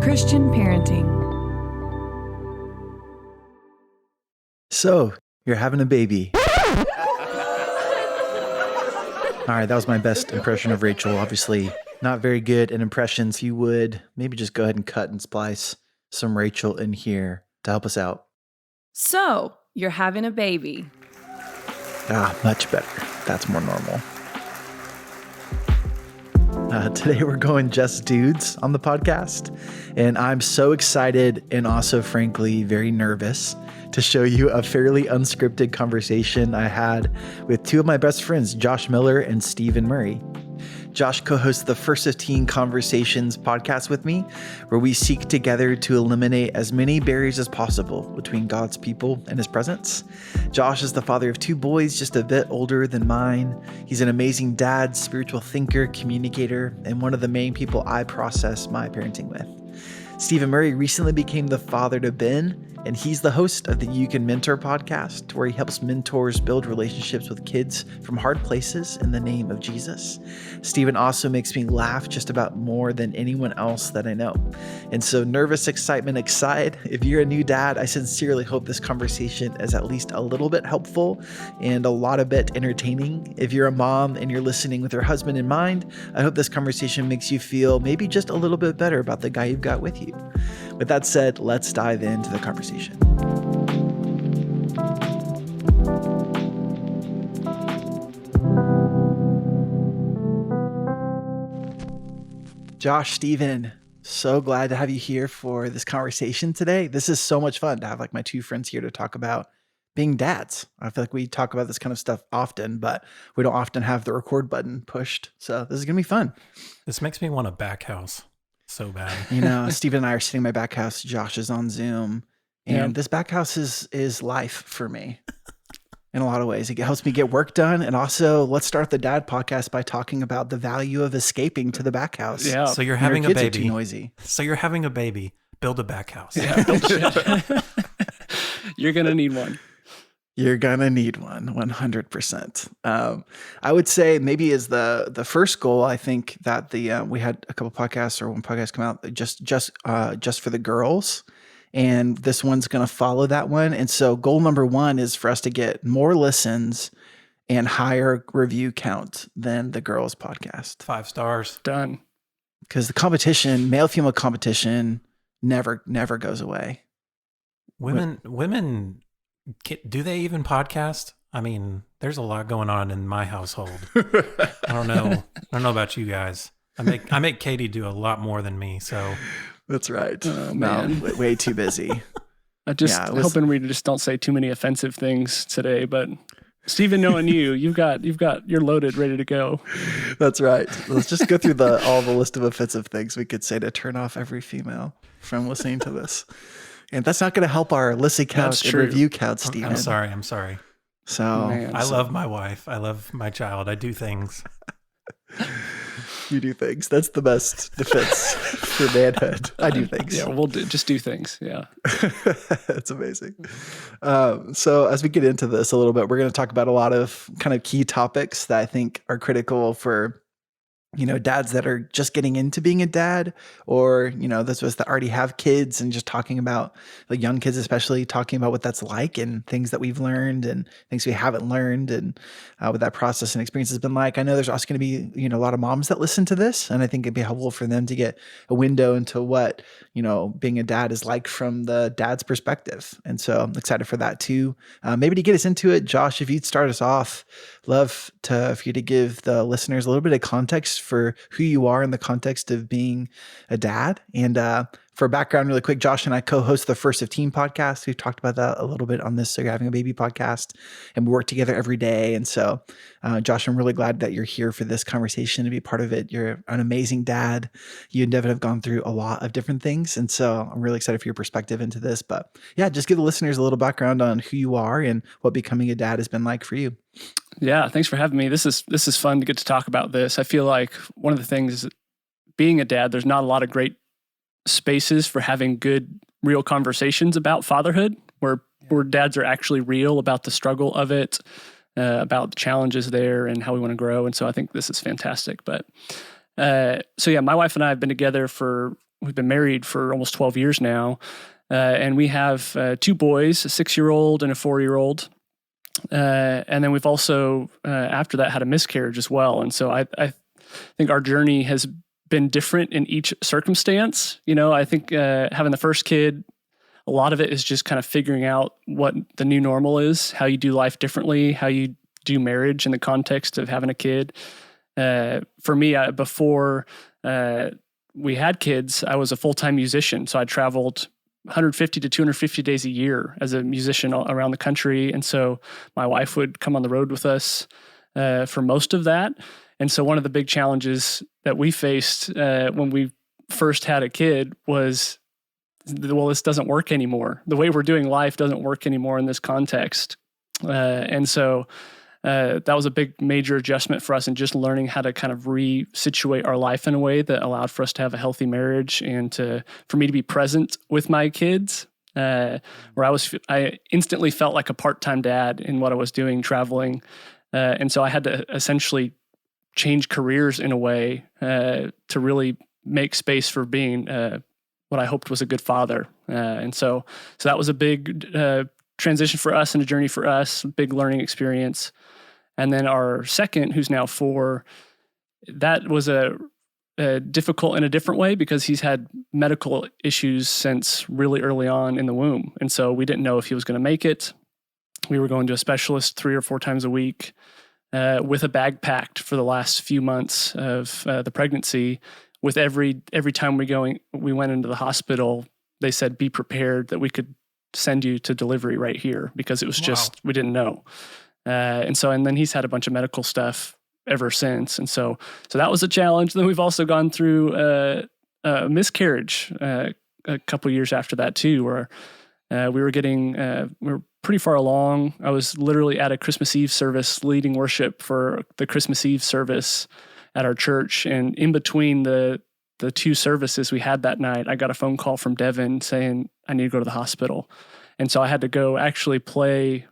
Christian parenting. So, you're having a baby. All right, that was my best impression of Rachel. Obviously, not very good at impressions. If you would, maybe just go ahead and cut and splice some Rachel in here to help us out. So, you're having a baby. Much better. That's more normal. Today we're going just dudes on the podcast, and I'm so excited and also, frankly, very nervous to show you a fairly unscripted conversation I had with two of my best friends, Josh Miller and Stephen Murray. Josh co-hosts the First 15 Conversations podcast with me, where we seek together to eliminate as many barriers as possible between God's people and his presence. Josh is the father of two boys, just a bit older than mine. He's an amazing dad, spiritual thinker, communicator, and one of the main people I process my parenting with. Stephen Murray recently became the father to Ben, and he's the host of the You Can Mentor podcast, where he helps mentors build relationships with kids from hard places in the name of Jesus. Stephen also makes me laugh just about more than anyone else that I know. And so, nervous excitement aside, if you're a new dad, I sincerely hope this conversation is at least a little bit helpful and a lot of bit entertaining. If you're a mom and you're listening with your husband in mind, I hope this conversation makes you feel maybe just a little bit better about the guy you've got with you. With that said, let's dive into the conversation. Josh, Stephen, so glad to have you here for this conversation today. This is so much fun to have my two friends here to talk about being dads. I feel like we talk about this kind of stuff often, but we don't often have the record button pushed. So this is going to be fun. This makes me want a back house so bad. You know, Stephen and I are sitting in my back house. Josh is on Zoom. And this back house is life for me in a lot of ways. It helps me get work done. And also, let's start the dad podcast by talking about the value of escaping to the back house. Yeah. So you're having a kids baby. Are too noisy. So you're having a baby. Build a back house. Yeah, you're going to need one. You're going to need one, 100%. I would say maybe as the first goal, I think that we had a couple podcasts or one podcast come out just for the girls. And this one's going to follow that one. And so goal number one is for us to get more listens and higher review count than the girls podcast. 5 stars. Done. Because the competition, male-female competition, never goes away. Women, do they even podcast? I mean, there's a lot going on in my household. I don't know about you guys. I make Katie do a lot more than me, so... That's right. Oh, man. No, way too busy. I'm just hoping we just don't say too many offensive things today, but Stephen, knowing you're loaded, ready to go. That's right. Let's just go through all the list of offensive things we could say to turn off every female from listening to this. And that's not going to help our listen count and review count, Stephen. I'm sorry. So I love my wife. I love my child. I do things. You do things. That's the best defense for manhood. I do things. Yeah, we'll just do things. Yeah. That's amazing. So as we get into this a little bit, we're going to talk about a lot of kind of key topics that I think are critical for, dads that are just getting into being a dad, or, those of us that already have kids, and just talking about young kids, especially talking about what that's like and things that we've learned and things we haven't learned, and what that process and experience has been like. I know there's also going to be, a lot of moms that listen to this, and I think it'd be helpful for them to get a window into what, being a dad is like from the dad's perspective. And so I'm excited for that too. Maybe to get us into it, Josh, if you'd start us off, love for you to give the listeners a little bit of context for who you are in the context of being a dad. And for background really quick, Josh and I co-host the First 15 podcast. We've talked about that a little bit on this So You're Having a Baby podcast, and we work together every day. And so, Josh, I'm really glad that you're here for this conversation to be part of it. You're an amazing dad. You and Devin have gone through a lot of different things. And so I'm really excited for your perspective into this. But yeah, just give the listeners a little background on who you are and what becoming a dad has been like for you. Yeah, thanks for having me. This is fun to get to talk about this. I feel like one of the things is being a dad, there's not a lot of great spaces for having good, real conversations about fatherhood, where dads are actually real about the struggle of it, about the challenges there and how we want to grow. And so I think this is fantastic. But so yeah, my wife and I have been together for we've been married for almost 12 years now. And we have 2 boys, a 6-year-old and a 4-year-old. And then we've also, after that, had a miscarriage as well. And so I think our journey has been different in each circumstance. I think having the first kid, a lot of it is just kind of figuring out what the new normal is, how you do life differently, how you do marriage in the context of having a kid. For me, before we had kids, I was a full-time musician. So I traveled 150 to 250 days a year as a musician around the country. And so my wife would come on the road with us for most of that. And so one of the big challenges that we faced when we first had a kid was, well, this doesn't work anymore. The way we're doing life doesn't work anymore in this context. And so that was a big major adjustment for us, and just learning how to kind of resituate our life in a way that allowed for us to have a healthy marriage and for me to be present with my kids, where I instantly felt like a part-time dad in what I was doing, traveling. And so I had to essentially change careers in a way to really make space for being what I hoped was a good father. And so that was a big transition for us and a journey for us, big learning experience. And then our second, who's now 4, that was a difficult in a different way because he's had medical issues since really early on in the womb. And so we didn't know if he was going to make it. We were going to a specialist 3 or 4 times a week with a bag packed for the last few months of the pregnancy. With every time we went into the hospital, they said, be prepared that we could send you to delivery right here, because it was just, we didn't know. And then he's had a bunch of medical stuff ever since. And so that was a challenge. Then we've also gone through a miscarriage a couple years after that too, where we were pretty far along. I was literally at a Christmas Eve service leading worship for the Christmas Eve service at our church. And in between the 2 services we had that night, I got a phone call from Devin saying I need to go to the hospital. And so I had to go actually play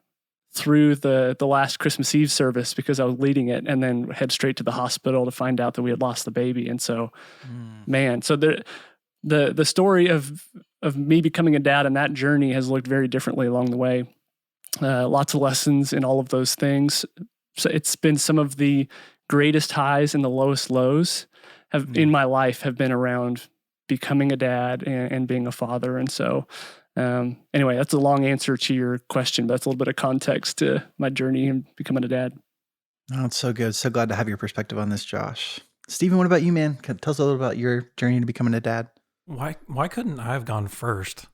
through the last Christmas Eve service because I was leading it, and then head straight to the hospital to find out that we had lost the baby. And so, so the story of me becoming a dad and that journey has looked very differently along the way. Lots of lessons in all of those things. So it's been some of the greatest highs and the lowest lows in my life have been around becoming a dad and being a father. And so, anyway, that's a long answer to your question, but that's a little bit of context to my journey in becoming a dad. Oh, it's so good. So glad to have your perspective on this, Josh. Stephen, what about you, man? Tell us a little about your journey to becoming a dad. Why couldn't I have gone first?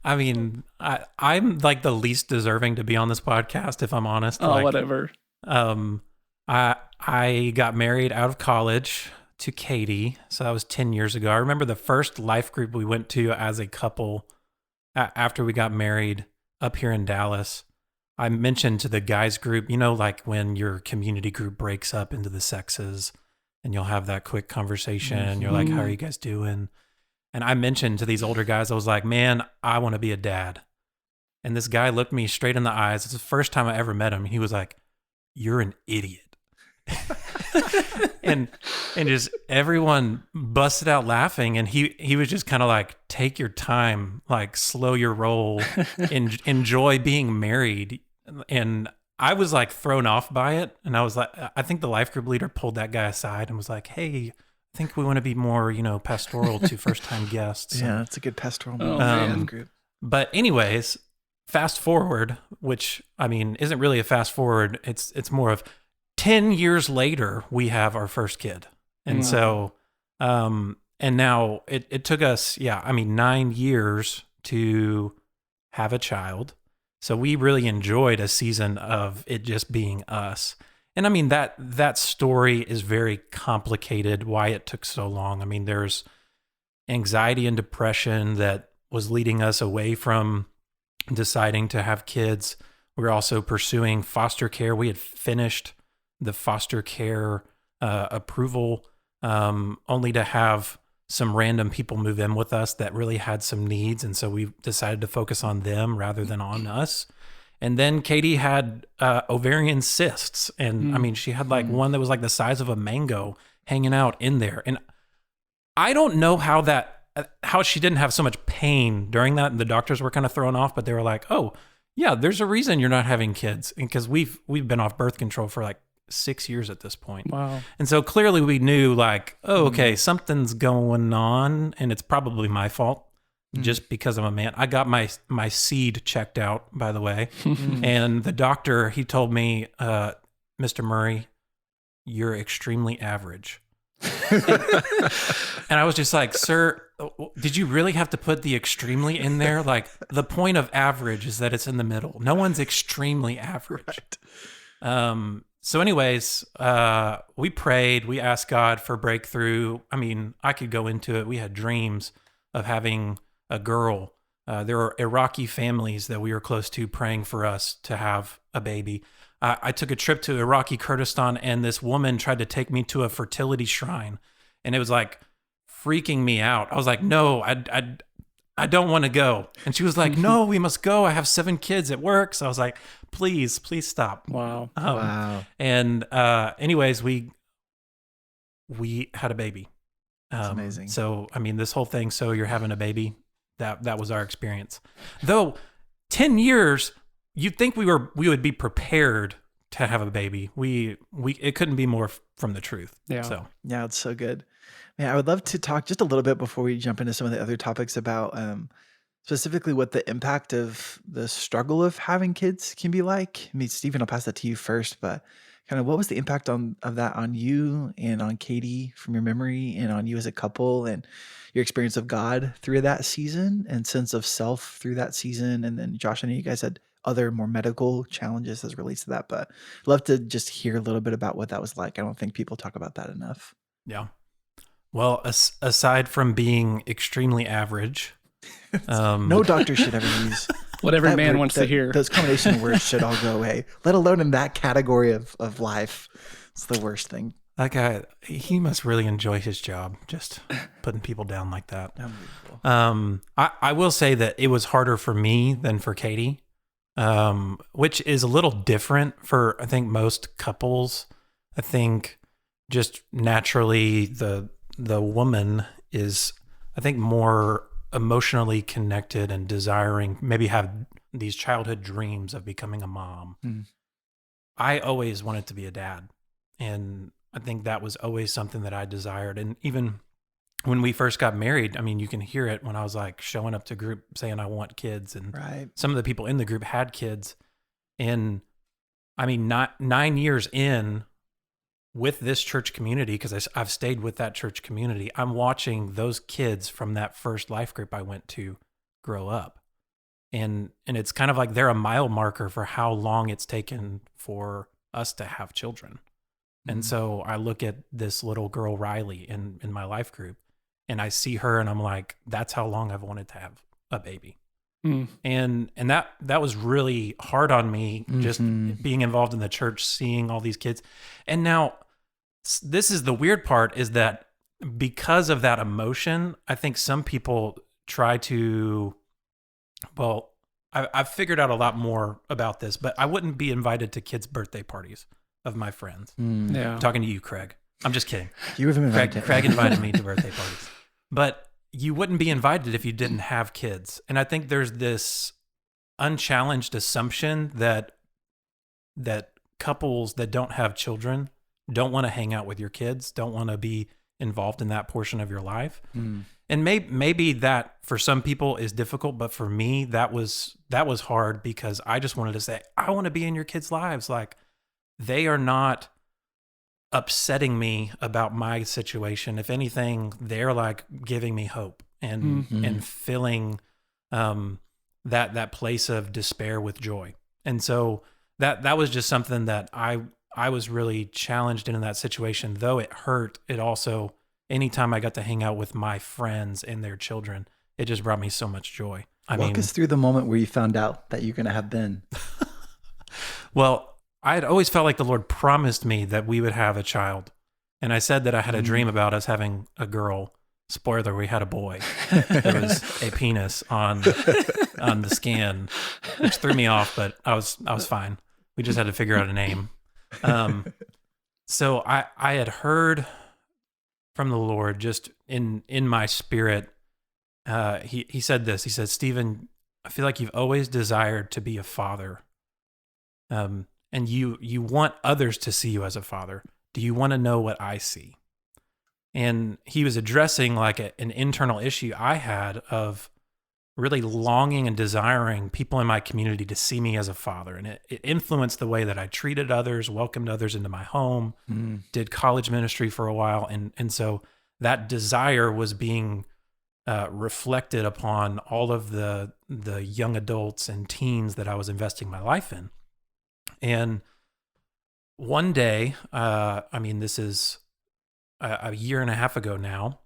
I mean, I'm like the least deserving to be on this podcast, if I'm honest. Oh, whatever. I got married out of college to Katie, so that was 10 years ago. I remember the first life group we went to as a couple after we got married up here in Dallas. I mentioned to the guys group, like when your community group breaks up into the sexes and you'll have that quick conversation. Mm-hmm. You're like, how are you guys doing? And I mentioned to these older guys, I was like, man, I want to be a dad. And this guy looked me straight in the eyes. It's the first time I ever met him. He was like, you're an idiot. and just everyone busted out laughing. And he was just kind of like, take your time, like slow your roll, enjoy being married. And I was like thrown off by it. And I was like, I think the life group leader pulled that guy aside and was like, hey, I think we want to be more, pastoral to first-time guests. Yeah, that's a good pastoral group. But anyways, fast forward, which, I mean, isn't really a fast forward. It's more of 10 years later, we have our first kid. And so, and now it took us, 9 years to have a child. So we really enjoyed a season of it just being us. And I mean, that story is very complicated, why it took so long. I mean, there's anxiety and depression that was leading us away from deciding to have kids. We were also pursuing foster care. We had finished the foster care approval, only to have some random people move in with us that really had some needs. And so we decided to focus on them rather than on us. And then Katie had ovarian cysts. And I mean, she had like one that was like the size of a mango hanging out in there. And I don't know how she didn't have so much pain during that, and the doctors were kind of thrown off, but they were like, "Oh, yeah, there's a reason you're not having kids," and because we've been off birth control for like 6 years at this point. Wow. And so clearly we knew like, oh, okay, something's going on, and it's probably my fault just because I'm a man. I got my seed checked out, by the way, and the doctor, he told me, Mr. Murray, you're extremely average. And I was just like, sir, did you really have to put the extremely in there? Like, the point of average is that it's in the middle. No one's extremely average. Right. So anyways, we prayed, we asked God for breakthrough. I mean, I could go into it. We had dreams of having a girl. There are Iraqi families that we were close to praying for us to have a baby. I took a trip to Iraqi Kurdistan, and this woman tried to take me to a fertility shrine, and it was like freaking me out. I was like, no, I don't want to go. And she was like, no, we must go. I have 7 kids at work. So I was like, please stop. Wow. Wow. And anyways, we had a baby. That's amazing. So, I mean, this whole thing, so you're having a baby, that was our experience. Though 10 years, you'd think we would be prepared to have a baby. It couldn't be more from the truth. Yeah. So Yeah, it's so good. Man, I would love to talk just a little bit before we jump into some of the other topics about specifically what the impact of the struggle of having kids can be like. I mean, Stephen, I'll pass that to you first, but kind of what was the impact of that on you and on Katie from your memory and on you as a couple and your experience of God through that season and sense of self through that season? And then Josh, I know you guys had other more medical challenges as it relates to that, but I'd love to just hear a little bit about what that was like. I don't think people talk about that enough. yeah. Well, aside from being extremely average, No doctor should ever use What every that man word. wants to hear. Those combination of words should all go away, let alone in that category of life. It's the worst thing. that guy, he must really enjoy his job, just putting people down like that. Unbelievable. I will say that it was harder for me than for Katie, which is a little different for, I think, most couples. I think just naturally the woman is, I think, more emotionally connected and desiring, maybe have these childhood dreams of becoming a mom. I always wanted to be a dad, and I think that was always something that I desired. And even when we first got married, I mean, you can hear it when I was like showing up to group saying I want kids, and Right. some of the people in the group had kids. And I mean, 9 years in with this church community, because I've stayed with that church community, I'm watching those kids from that first life group I went to grow up. And it's kind of like they're a mile marker for how long it's taken for us to have children. And so I look at this little girl, Riley, in my life group, and I see her and I'm like, that's how long I've wanted to have a baby. And that was really hard on me, just being involved in the church, seeing all these kids. And now this is the weird part, is that because of that emotion, I think some people try to, well, I've figured out a lot more about this, but I wouldn't be invited to kids' birthday parties of my friends. Yeah. I'm talking to you, Craig. I'm just kidding. You haven't invited Craig invited me to birthday parties. But you wouldn't be invited if you didn't have kids. And I think there's this unchallenged assumption that couples that don't have children don't want to hang out with your kids, don't want to be involved in that portion of your life. And maybe that for some people is difficult, but for me, that was hard, because I just wanted to say, I want to be in your kids' lives. Like, they are not upsetting me about my situation. If anything, they're like giving me hope and filling that place of despair with joy. And so that was just something that I was really challenged in that situation. Though it hurt, it also, anytime I got to hang out with my friends and their children, it just brought me so much joy. Walk us through the moment where you found out that you're going to have Ben. Well, I had always felt like the Lord promised me that we would have a child. And I said that I had a dream about us having a girl. Spoiler, we had a boy. There was a penis on the scan, which threw me off, but I was fine. We just had to figure out a name. So I had heard from the Lord, just in my spirit. He said this. He said, "Stephen, I feel like you've always desired to be a father, and you want others to see you as a father. Do you want to know what I see?" And he was addressing like an internal issue I had of really longing and desiring people in my community to see me as a father. And it influenced the way that I treated others, welcomed others into my home, did college ministry for a while. And so that desire was being reflected upon all of the young adults and teens that I was investing my life in. And one day, this is a year and a half ago now,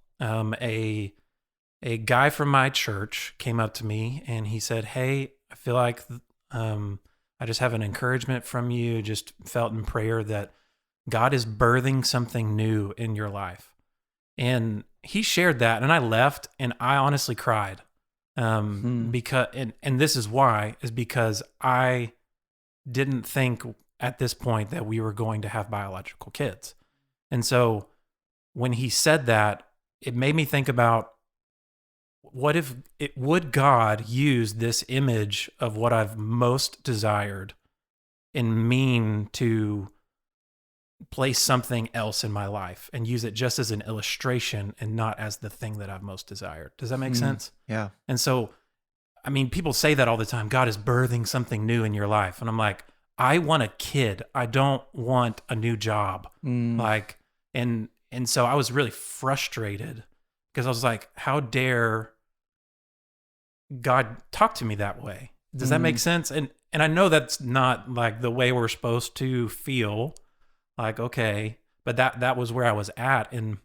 a guy from my church came up to me and he said, "Hey, I feel like I just have an encouragement from you. Just felt in prayer that God is birthing something new in your life." And he shared that, and I left, and I honestly cried because, and this is why, is because I didn't think at this point that we were going to have biological kids. And so when he said that, it made me think about, would God use this image of what I've most desired and mean to place something else in my life and use it just as an illustration and not as the thing that I've most desired? Does that make sense? Yeah. And so, people say that all the time, God is birthing something new in your life. And I'm like, I want a kid. I don't want a new job. And so I was really frustrated because I was like, how dare God talk to me that way? Does that make sense? And I know that's not like the way we're supposed to feel. Like, okay, but that was where I was at. And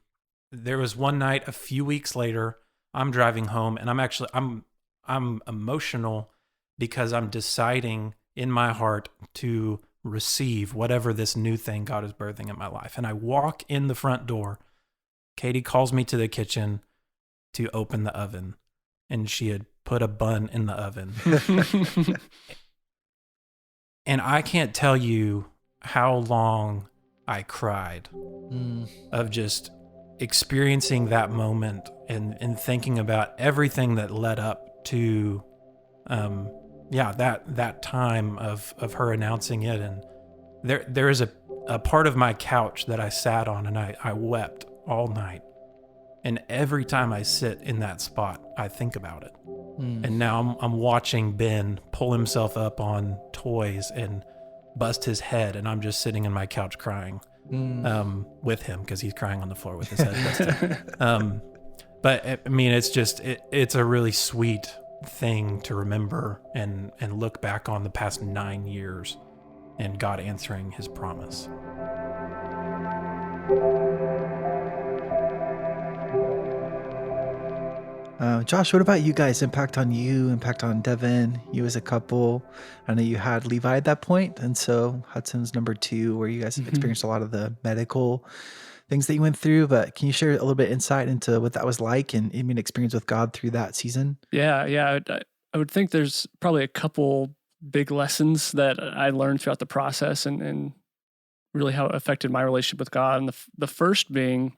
there was one night a few weeks later, I'm driving home, and I'm emotional because I'm deciding in my heart to receive whatever this new thing God is birthing in my life. And I walk in the front door. Katie calls me to the kitchen to open the oven, and she had put a bun in the oven. And I can't tell you how long I cried of just experiencing that moment and thinking about everything that led up to that time of her announcing it. And there is a part of my couch that I sat on, and I wept all night. And every time I sit in that spot, I think about it. And now I'm watching Ben pull himself up on toys and bust his head, and I'm just sitting in my couch crying with him because he's crying on the floor with his head busted. But it's a really sweet thing to remember and look back on the past 9 years and God answering his promise. Josh, what about you guys? Impact on you, impact on Devin, you as a couple. I know you had Levi at that point, and so Hudson's number 2, where you guys have experienced a lot of the medical things that you went through. But can you share a little bit of insight into what that was like and experience with God through that season? Yeah. I would think there's probably a couple big lessons that I learned throughout the process and really how it affected my relationship with God. And the first being,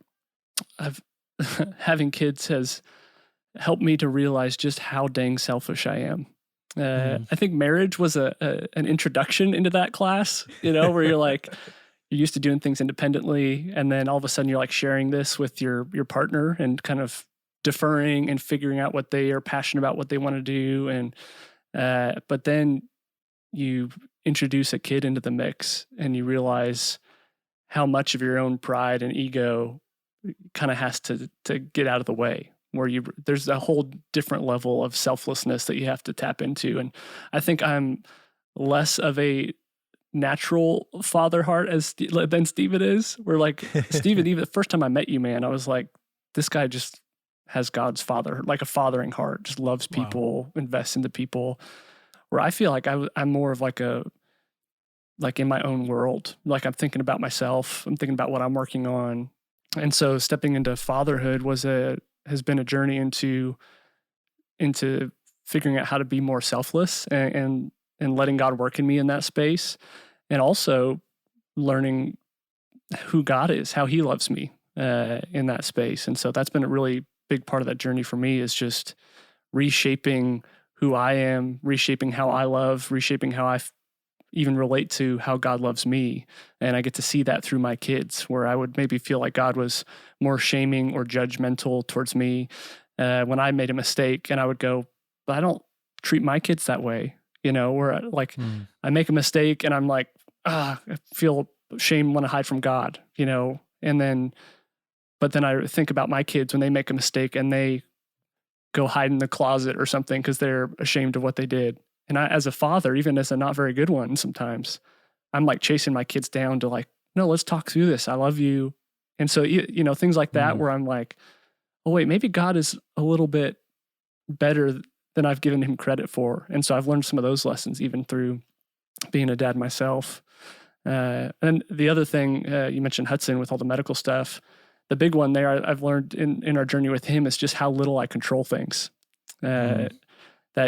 having kids has helped me to realize just how dang selfish I am. I think marriage was an introduction into that class, where you're like, you're used to doing things independently, and then all of a sudden you're like sharing this with your partner and kind of deferring and figuring out what they are passionate about, what they want to do. And but then you introduce a kid into the mix and you realize how much of your own pride and ego kind of has to get out of the way, where there's a whole different level of selflessness that you have to tap into. And I think I'm less of a natural father heart than Steven is. Where like Steven, even the first time I met you, man, I was like, this guy just has God's like a fathering heart, just loves people, invests into people. Where I feel like I'm more of like in my own world. Like I'm thinking about myself, I'm thinking about what I'm working on. And so stepping into fatherhood has been a journey into figuring out how to be more selfless and letting God work in me in that space. And also learning who God is, how he loves me. in that space. And so that's been a really big part of that journey for me, is just reshaping who I am, reshaping how I love, reshaping how I even relate to how God loves me. And I get to see that through my kids, where I would maybe feel like God was more shaming or judgmental towards me when I made a mistake. And I would go, but I don't treat my kids that way, where like I make a mistake and I'm like, I feel shame, want to hide from God, but then I think about my kids when they make a mistake and they go hide in the closet or something because they're ashamed of what they did. And I, as a father, even as a not very good one, sometimes I'm like chasing my kids down to like, no, let's talk through this. I love you. And so, things like that, where I'm like, oh wait, maybe God is a little bit better than I've given him credit for. And so I've learned some of those lessons even through being a dad myself. And the other thing, you mentioned Hudson with all the medical stuff. The big one there I've learned in our journey with him is just how little I control things. That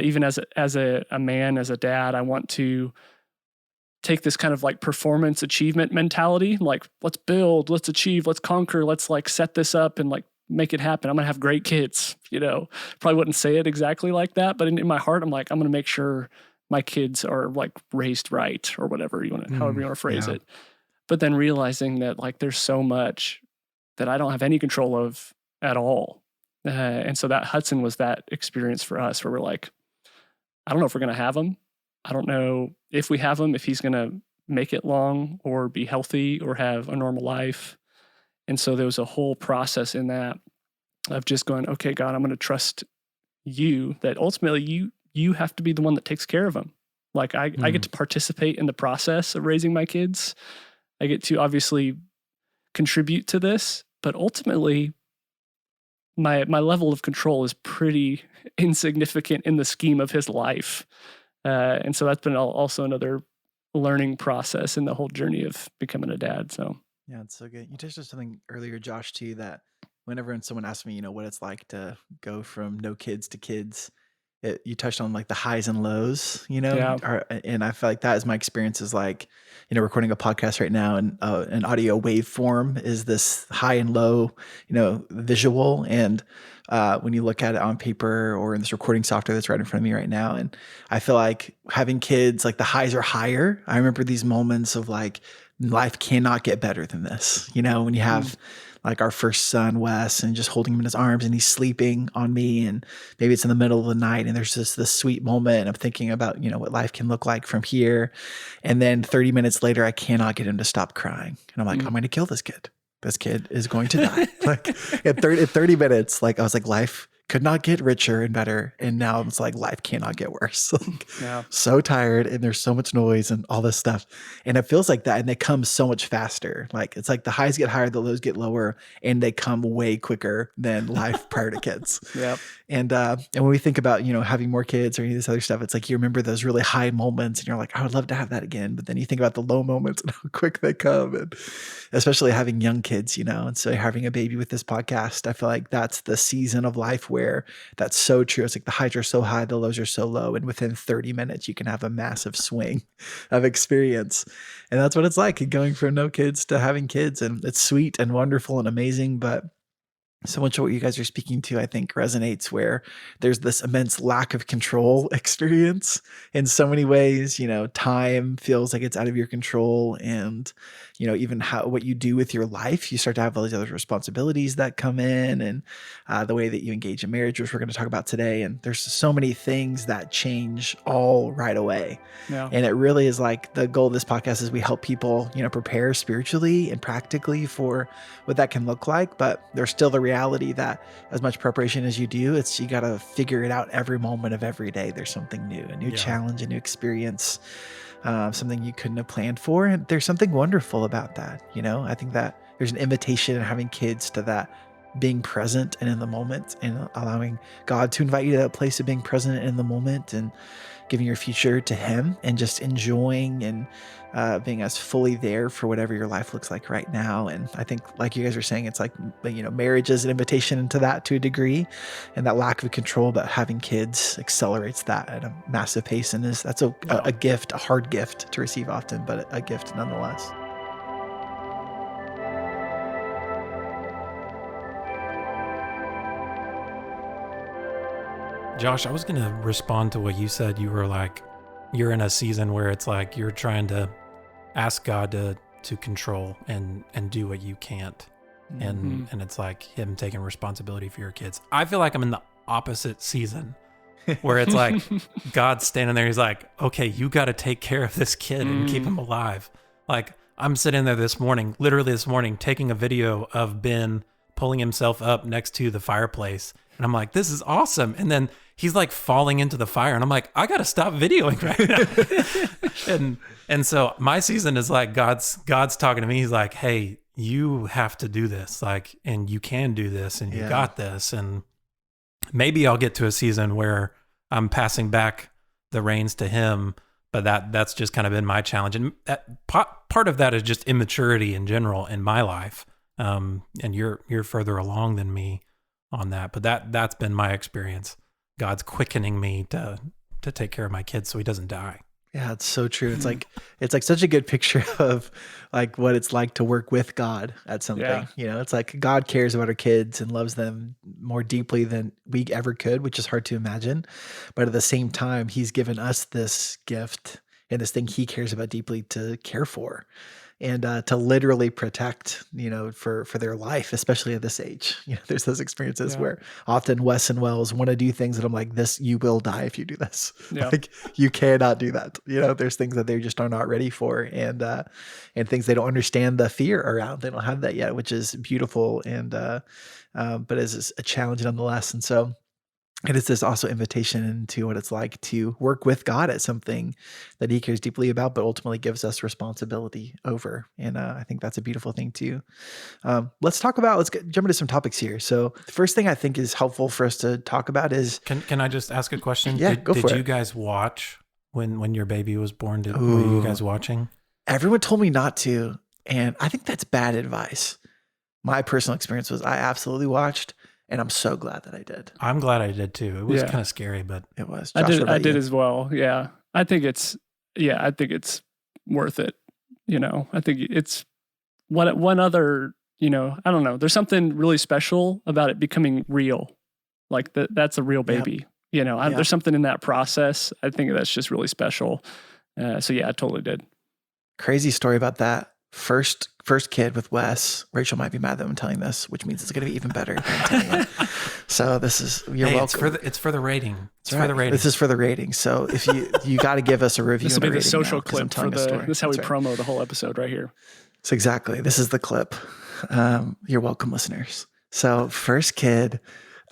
even as a man, as a dad, I want to take this kind of like performance achievement mentality, like let's build, let's achieve, let's conquer, let's like set this up and like make it happen. I'm going to have great kids, probably wouldn't say it exactly like that, but in my heart, I'm like, I'm going to make sure my kids are like raised right, or whatever however you want to phrase it. But then realizing that like there's so much that I don't have any control of at all. And so that Hudson was that experience for us, where we're like, I don't know if we're going to have him. I don't know if we have him, if he's going to make it long or be healthy or have a normal life. And so there was a whole process in that of just going, okay, God, I'm going to trust you, that ultimately you have to be the one that takes care of him. Like I get to participate in the process of raising my kids. I get to obviously contribute to this, but ultimately my level of control is pretty insignificant in the scheme of his life. And so that's been also another learning process in the whole journey of becoming a dad. So yeah, it's so good. You touched on something earlier, Josh, too, that whenever someone asks me, what it's like to go from no kids to kids, you touched on like the highs and lows, Yeah. And I feel like that is my experience, is like, recording a podcast right now, and an audio waveform is this high and low, visual. And when you look at it on paper or in this recording software that's right in front of me right now, and I feel like having kids, like the highs are higher. I remember these moments of like, life cannot get better than this, when you have like our first son, Wes, and just holding him in his arms and he's sleeping on me, and maybe it's in the middle of the night and there's just this sweet moment of thinking about, what life can look like from here. And then 30 minutes later, I cannot get him to stop crying. And I'm like, I'm going to kill this kid. This kid is going to die. Like at 30 minutes, like I was like, life could not get richer and better. And now it's like, life cannot get worse. Like, so tired, and there's so much noise and all this stuff. And it feels like that. And they come so much faster. Like it's like the highs get higher, the lows get lower, and they come way quicker than life prior to kids. Yep. And when we think about, having more kids or any of this other stuff, it's like you remember those really high moments and you're like, I would love to have that again. But then you think about the low moments and how quick they come, and especially having young kids, and so having a baby with this podcast, I feel like that's the season of life where that's so true. It's like the highs are so high, the lows are so low. And within 30 minutes, you can have a massive swing of experience. And that's what it's like going from no kids to having kids. And it's sweet and wonderful and amazing, but so much of what you guys are speaking to, I think, resonates, where there's this immense lack of control experience in so many ways. Time feels like it's out of your control, and even what you do with your life, you start to have all these other responsibilities that come in, and the way that you engage in marriage, which we're going to talk about today. And there's so many things that change all right away. Yeah. And it really is like the goal of this podcast is we help people, prepare spiritually and practically for what that can look like. But there's still the reality that as much preparation as you do, you got to figure it out every moment of every day. There's something new, a new challenge, a new experience, something you couldn't have planned for. And there's something wonderful about that. I think that there's an invitation in having kids to that, being present and in the moment, and allowing God to invite you to that place of being present in the moment and giving your future to him, and just enjoying and being as fully there for whatever your life looks like right now. And I think, like you guys are saying, it's like, marriage is an invitation into that to a degree, and that lack of control, but having kids accelerates that at a massive pace. And that's a gift, a hard gift to receive often, but a gift nonetheless. Josh, I was going to respond to what you said. You were like, you're in a season where it's like you're trying to ask God to control and do what you can't. And it's like him taking responsibility for your kids. I feel like I'm in the opposite season where it's like God's standing there. He's like, okay, you got to take care of this kid and keep him alive. Like I'm sitting there literally this morning, taking a video of Ben pulling himself up next to the fireplace. And I'm like, this is awesome. And then he's like falling into the fire. And I'm like, I got to stop videoing right now. and so my season is like, God's talking to me. He's like, hey, you have to do this. Like, and you can do this and you got this. And maybe I'll get to a season where I'm passing back the reins to him, but that's just kind of been my challenge. And part of that is just immaturity in general in my life. And you're further along than me on that, but that's been my experience. God's quickening me to take care of my kids so he doesn't die. Yeah, it's so true. It's like such a good picture of like what it's like to work with God at something. Yeah. You know, it's like God cares about our kids and loves them more deeply than we ever could, which is hard to imagine. But at the same time, he's given us this gift and this thing he cares about deeply to care for and to literally protect, you know, for their life, especially at this age. You know, there's those experiences where often Wes and Wells want to do things that I'm like, this, you will die if you do this. Yeah. Like you cannot do that. You know, there's things that they just are not ready for and things they don't understand the fear around. They don't have that yet, which is beautiful but is a challenge nonetheless. And so it is this also invitation into what it's like to work with God at something that he cares deeply about, but ultimately gives us responsibility over. And I think that's a beautiful thing too. Let's jump into some topics here. So the first thing I think is helpful for us to talk about is... Can I just ask a question? Yeah, go for it. Did you guys watch when your baby was born? Were you guys watching? Everyone told me not to. And I think that's bad advice. My personal experience was I absolutely watched. And I'm so glad that I did. I'm glad I did too. It was kind of scary, but it was. Josh, I did as well. Yeah. I think it's worth it. You know, I think it's one other, you know, I don't know. There's something really special about it becoming real. Like that's a real baby. Yep. You know, there's something in that process. I think that's just really special. So yeah, I totally did. Crazy story about that. First kid with Wes. Rachel might be mad that I'm telling this, which means it's going to be even better. So this is, you're welcome. It's for the rating. It's for the rating. This is for the rating. So if you got to give us a review. This will be the social clip for this is how we promo the whole episode right here. So exactly. This is the clip. You're welcome, listeners. So first kid,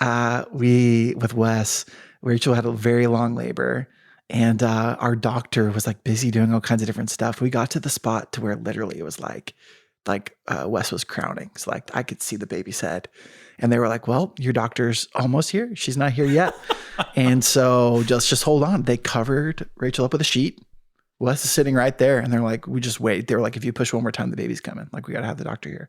with Wes, Rachel had a very long labor. And our doctor was like busy doing all kinds of different stuff. We got to the spot to where literally it was like Wes was crowning. So like I could see the baby's head. And they were like, well, your doctor's almost here. She's not here yet. And so just hold on. They covered Rachel up with a sheet. Wes is sitting right there. And they're like, we just wait. They were like, if you push one more time, the baby's coming. Like we got to have the doctor here.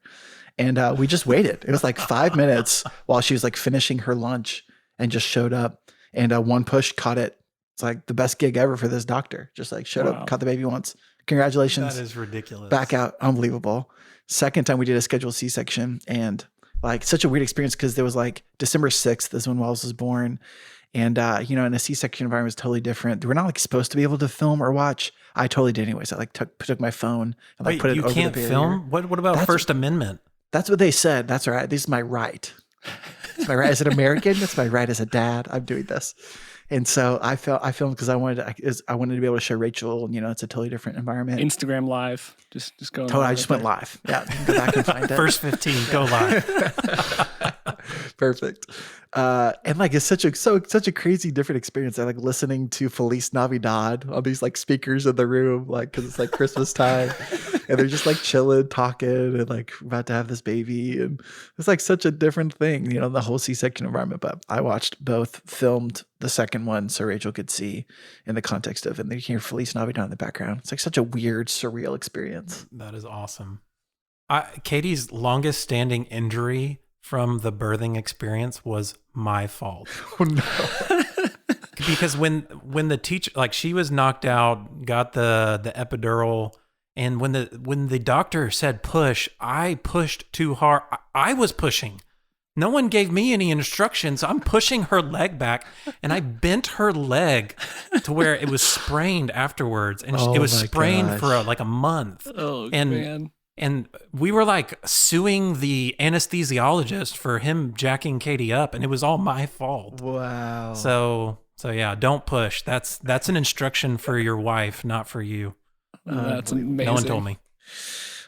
And we just waited. It was like 5 minutes while she was like finishing her lunch and just showed up. And one push caught it. It's like the best gig ever for this doctor. Just like showed up, caught the baby once. Congratulations. That is ridiculous. Back out. Unbelievable. Second time we did a scheduled C-section and like such a weird experience because there was like December 6th is when Wells was born. And, you know, in a C-section environment was totally different. We're not like supposed to be able to film or watch. I totally did anyways. I like took my phone and like put it over the barrier. You can't film? What about First Amendment? That's what they said. That's all right. This is my right. It's my right as an American. It's my right as a dad. I'm doing this. And so I filmed because I wanted to be able to show Rachel, you know, it's a totally different environment. Instagram live, just go. Totally, I just went live. Yeah, you can go back and find it. First 15, go live. Perfect. And like it's such a crazy different experience. I like listening to Feliz Navidad on these like speakers in the room, like because it's like Christmas time, and they're just like chilling, talking, and like about to have this baby, and it's like such a different thing, you know, the whole C-section environment. But I watched both, filmed the second one so Rachel could see in the context of, and they hear Feliz Navidad in the background. It's like such a weird, surreal experience. That is awesome. Katie's longest standing injury from the birthing experience was my fault. Oh no. Because when the teacher, like she was knocked out, got the epidural, and when the doctor said push, I pushed too hard. I was pushing, No one gave me any instructions. I'm pushing her leg back, and I bent her leg to where it was sprained afterwards, and Oh it was my sprained gosh. for like a month. Oh, And man. and we were like suing the anesthesiologist for him jacking Katie up, and it was all my fault. Wow. So yeah, don't push. That's an instruction for your wife, not for you. That's amazing. No one told me.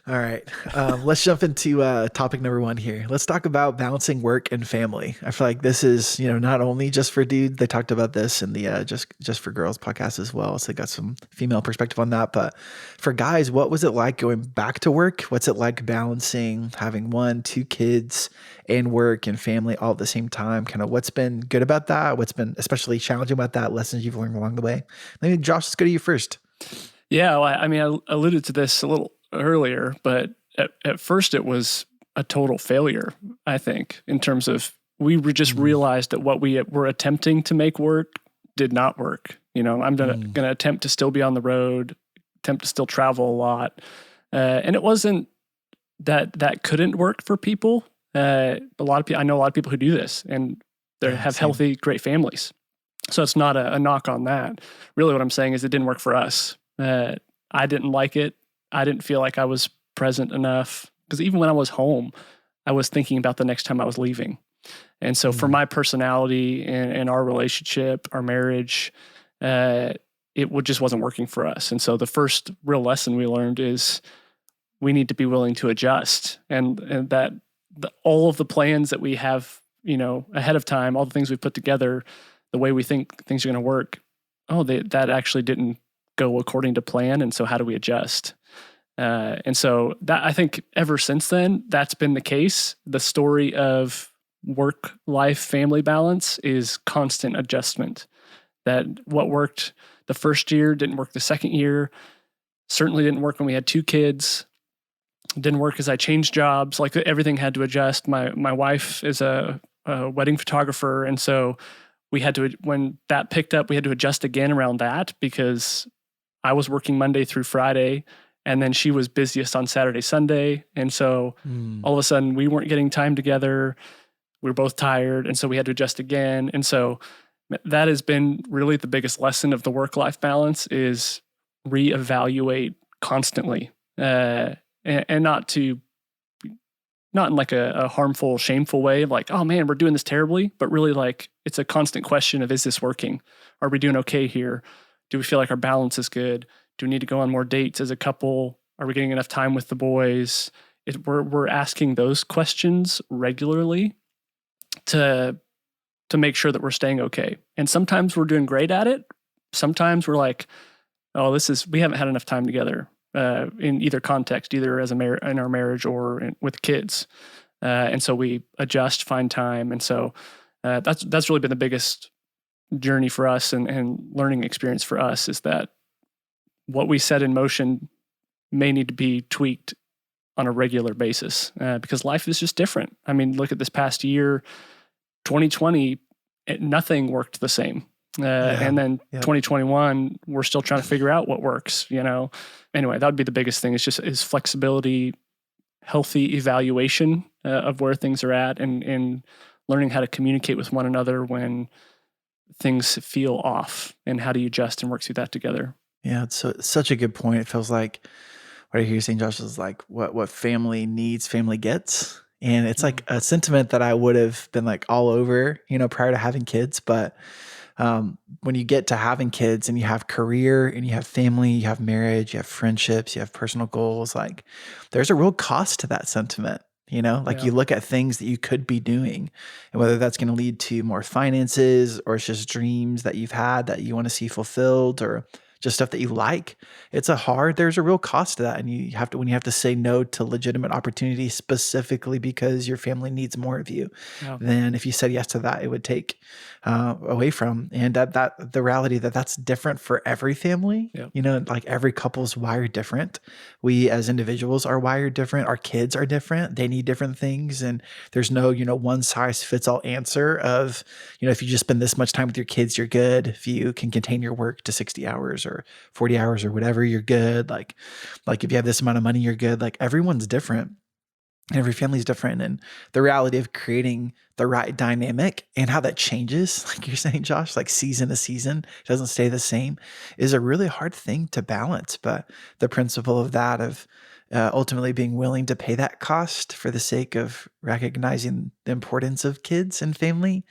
All right. Let's jump into topic number 1 here. Let's talk about balancing work and family. I feel like this is, not only just for dudes. They talked about this in the just for girls podcast as well. So they got some female perspective on that. But for guys, what was it like going back to work? What's it like balancing having 1, 2 kids and work and family all at the same time? Kind of what's been good about that? What's been especially challenging about that? Lessons you've learned along the way? Maybe Josh, let's go to you first. Yeah, well, I mean, I alluded to this a little earlier, but at first it was a total failure, I think, in terms of we just realized that what we were attempting to make work did not work. I'm going to attempt to still be on the road, attempt to still travel a lot. And it wasn't that couldn't work for people. I know a lot of people who do this and they have healthy, great families. So it's not a knock on that. Really what I'm saying is it didn't work for us. I didn't like it. I didn't feel like I was present enough because even when I was home, I was thinking about the next time I was leaving. And so for my personality and our relationship, our marriage, just wasn't working for us. And so the first real lesson we learned is we need to be willing to adjust and that all of the plans that we have, ahead of time, all the things we put together, the way we think things are going to work, that actually didn't go according to plan. And so how do we adjust? And so that I think ever since then, that's been the case. The story of work-life family balance is constant adjustment. That what worked the first year didn't work the second year, certainly didn't work when we had 2 kids, didn't work as I changed jobs. Like everything had to adjust. My wife is a wedding photographer. And so when that picked up, we had to adjust again around that because I was working Monday through Friday, and then she was busiest on Saturday, Sunday. And so all of a sudden we weren't getting time together. We were both tired. And so we had to adjust again. And so that has been really the biggest lesson of the work-life balance is reevaluate constantly. And not in like a harmful, shameful way of like, oh man, we're doing this terribly, but really like it's a constant question of, is this working? Are we doing okay here? Do we feel like our balance is good? Do we need to go on more dates as a couple? Are we getting enough time with the boys? We're asking those questions regularly to make sure that we're staying okay. And sometimes we're doing great at it. Sometimes we're like, oh, we haven't had enough time together in either context, either as in our marriage or with kids. And so we adjust, find time. And so that's really been the biggest journey for us and learning experience for us is that what we set in motion may need to be tweaked on a regular basis because life is just different. I mean, look at this past year, 2020, nothing worked the same. And then 2021, we're still trying to figure out what works, Anyway, that would be the biggest thing is flexibility, healthy evaluation of where things are at and learning how to communicate with one another when things feel off and how do you adjust and work through that together. Yeah, it's such a good point. It feels like what I hear you saying, Josh, is like what family needs, family gets. And it's like a sentiment that I would have been like all over, prior to having kids. But when you get to having kids and you have career and you have family, you have marriage, you have friendships, you have personal goals, like there's a real cost to that sentiment. You look at things that you could be doing and whether that's going to lead to more finances or it's just dreams that you've had that you want to see fulfilled or just stuff that you like. There's a real cost to that. And when you have to say no to legitimate opportunities specifically because your family needs more of you, then if you said yes to that, it would take away from. And that the reality that's different for every family, like every couple's wired different. We as individuals are wired different. Our kids are different. They need different things. And there's no, one size fits all answer of, if you just spend this much time with your kids, you're good. If you can contain your work to 60 hours or 40 hours or whatever, you're good. Like if you have this amount of money, you're good. Like everyone's different. And every family is different. And the reality of creating the right dynamic and how that changes, like you're saying, Josh, like season to season, it doesn't stay the same, is a really hard thing to balance. But the principle of that, of ultimately being willing to pay that cost for the sake of recognizing the importance of kids and family,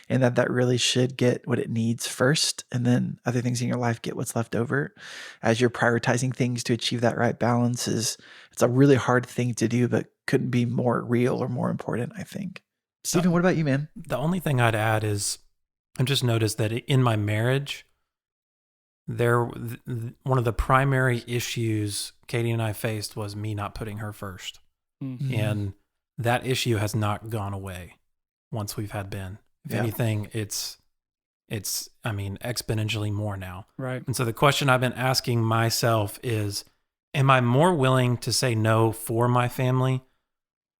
and that really should get what it needs first, and then other things in your life get what's left over as you're prioritizing things to achieve that right balance, it's a really hard thing to do, but couldn't be more real or more important, I think. Stephen, what about you, man? The only thing I'd add is I've just noticed that in my marriage, one of the primary issues Katie and I faced was me not putting her first. Mm-hmm. And that issue has not gone away once we've had Ben. If anything, it's exponentially more now. Right. And so the question I've been asking myself is, am I more willing to say no for my family,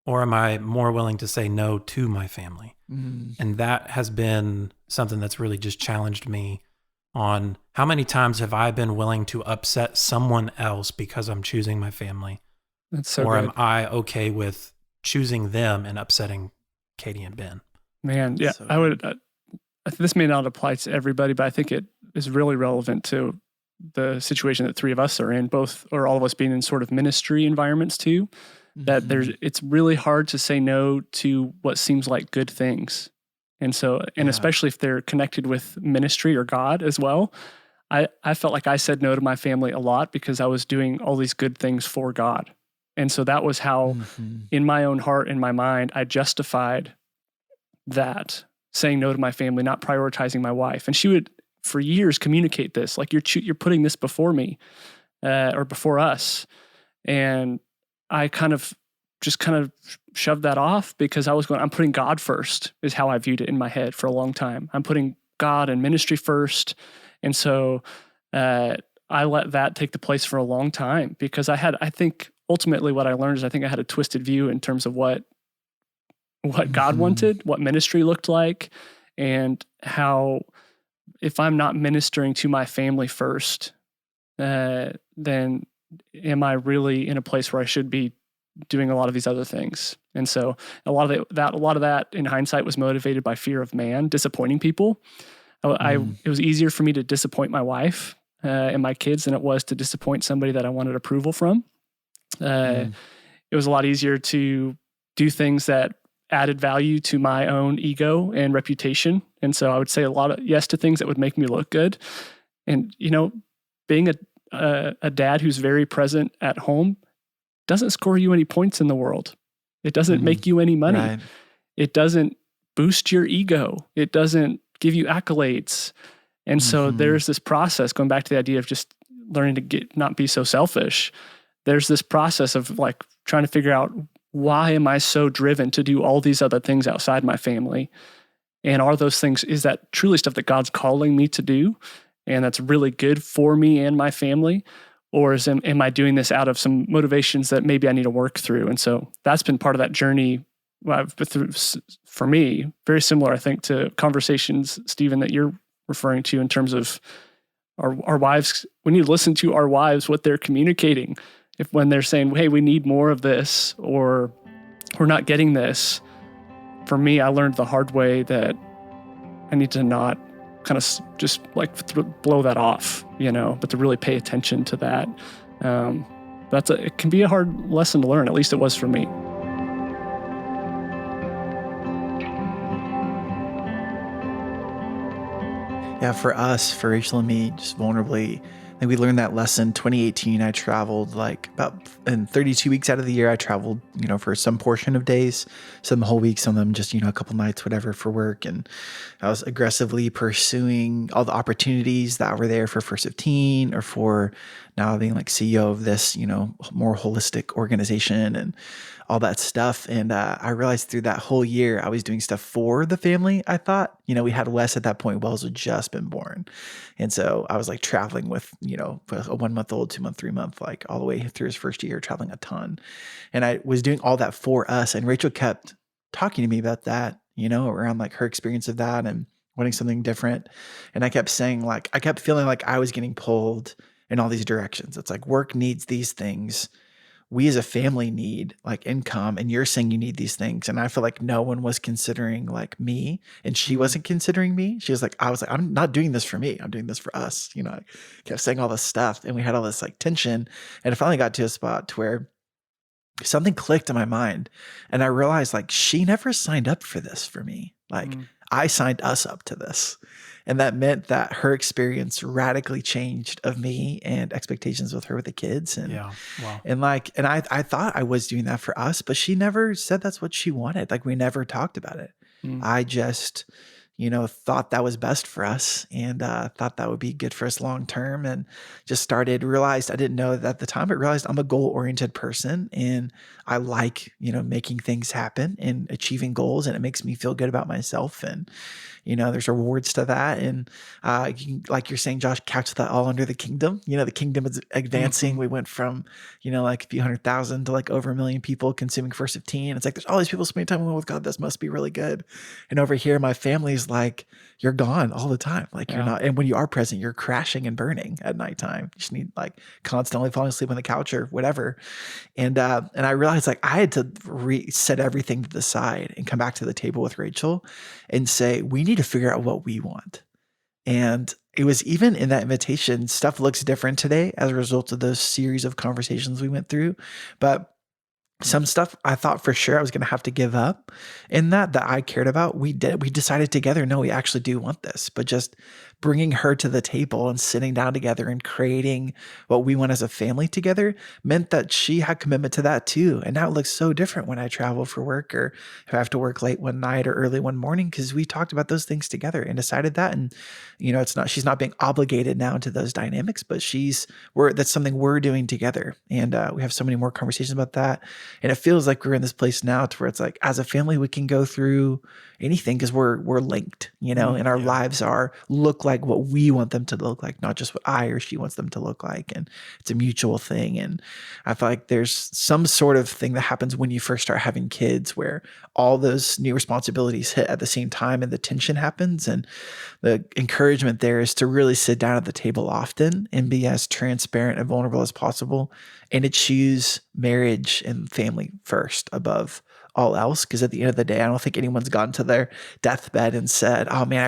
or am I more willing to say no to my family? Mm. And that has been something that's really just challenged me on how many times have I been willing to upset someone else because I'm choosing my family? That's so or good. am I okay with choosing them and upsetting Katie and Ben? Man, yeah, So I would. This may not apply to everybody, but I think it is really relevant to the situation that three of us are in, both or all of us being in sort of ministry environments too. That it's really hard to say no to what seems like good things. And so, and especially if they're connected with ministry or God as well. I felt like I said no to my family a lot because I was doing all these good things for God. And so that was how in my own heart, in my mind, I justified that, saying no to my family, not prioritizing my wife. And she would, for years, communicate this, like, you're putting this before me or before us. And I kind of shoved that off because I'm putting God first, is how I viewed it in my head for a long time. I'm putting God and ministry first. And so I let that take the place for a long time because I think ultimately what I learned is I think I had a twisted view in terms of what God wanted, what ministry looked like, and how if I'm not ministering to my family first, then am I really in a place where I should be doing a lot of these other things? And so a lot of that in hindsight was motivated by fear of man, disappointing people. It was easier for me to disappoint my wife and my kids than it was to disappoint somebody that I wanted approval from. It was a lot easier to do things that added value to my own ego and reputation. And so I would say a lot of yes to things that would make me look good. And, being a dad who's very present at home doesn't score you any points in the world. It doesn't make you any money. Right. It doesn't boost your ego. It doesn't give you accolades. And so there's this process, going back to the idea of just learning to not be so selfish. There's this process of like trying to figure out, why am I so driven to do all these other things outside my family? And are those things, is that truly stuff that God's calling me to do? And that's really good for me and my family? Or am I doing this out of some motivations that maybe I need to work through? And so that's been part of that journey for me, very similar, I think, to conversations, Stephen, that you're referring to in terms of our wives. We need to listen to our wives, what they're communicating. When they're saying, hey, we need more of this, or we're not getting this. For me, I learned the hard way that I need to not kind of just like blow that off, but to really pay attention to that. It can be a hard lesson to learn. At least it was for me. Yeah, for us, for Rachel and me, just vulnerably, I think we learned that lesson. 2018, I traveled in 32 weeks out of the year, I traveled, for some portion of days, some whole weeks, some of them just, a couple nights, whatever, for work. And I was aggressively pursuing all the opportunities that were there for First of Teen, or for now being like CEO of this, more holistic organization and all that stuff. And I realized through that whole year, I was doing stuff for the family. I thought, we had Wes at that point. Wells had just been born. And so I was like traveling with, a 1 month old, 2 month, 3 month, like all the way through his first year, traveling a ton. And I was doing all that for us. And Rachel kept talking to me about that, around like her experience of that and wanting something different. And I kept saying, I kept feeling like I was getting pulled in all these directions. It's like work needs these things. we as a family need like income, and you're saying you need these things. And I feel like no one was considering like me, and she wasn't considering me. She was like, I was like, I'm not doing this for me. I'm doing this for us. You know, I kept saying all this stuff, and we had all this like tension. And it finally got to a spot to where something clicked in my mind, and I realized like she never signed up for this for me. Like I signed us up to this. And that meant that her experience radically changed of me and expectations with her with the kids. And Yeah. Wow. and I thought I was doing that for us, but she never said that's what she wanted. Like we never talked about it. I just, thought that was best for us, and thought that would be good for us long term, and just realized I didn't know that at the time, but realized I'm a goal oriented person, and I like, making things happen and achieving goals, and it makes me feel good about myself. And there's rewards to that. And like you're saying, Josh, couch that all under the kingdom. The kingdom is advancing. We went from, like a few 100,000 to like over 1 million people consuming First 15. It's like, there's all these people spending time with God. This must be really good. And over here, my family's like, you're gone all the time. Like you're not, and when you are present, you're crashing and burning at nighttime. You just need like constantly falling asleep on the couch or whatever. And I realized like I had to set everything to the side and come back to the table with Rachel and say, we need to figure out what we want. And it was even in that invitation, stuff looks different today as a result of those series of conversations we went through. But some stuff I thought for sure I was going to have to give up in that I cared about. We decided together, no, we actually do want this. But just bringing her to the table and sitting down together and creating what we want as a family together meant that she had commitment to that too. And now it looks so different when I travel for work, or if I have to work late one night or early one morning, because we talked about those things together and decided that. And, she's not being obligated now to those dynamics, but that's something we're doing together. And we have so many more conversations about that. And it feels like we're in this place now to where it's like, as a family, we can go through anything because we're linked, and our lives look like what we want them to look like, not just what I or she wants them to look like. And it's a mutual thing. And I feel like there's some sort of thing that happens when you first start having kids where all those new responsibilities hit at the same time and the tension happens. And the encouragement there is to really sit down at the table often and be as transparent and vulnerable as possible, and to choose marriage and family first above all else. Because at the end of the day, I don't think anyone's gone to their deathbed and said, oh man,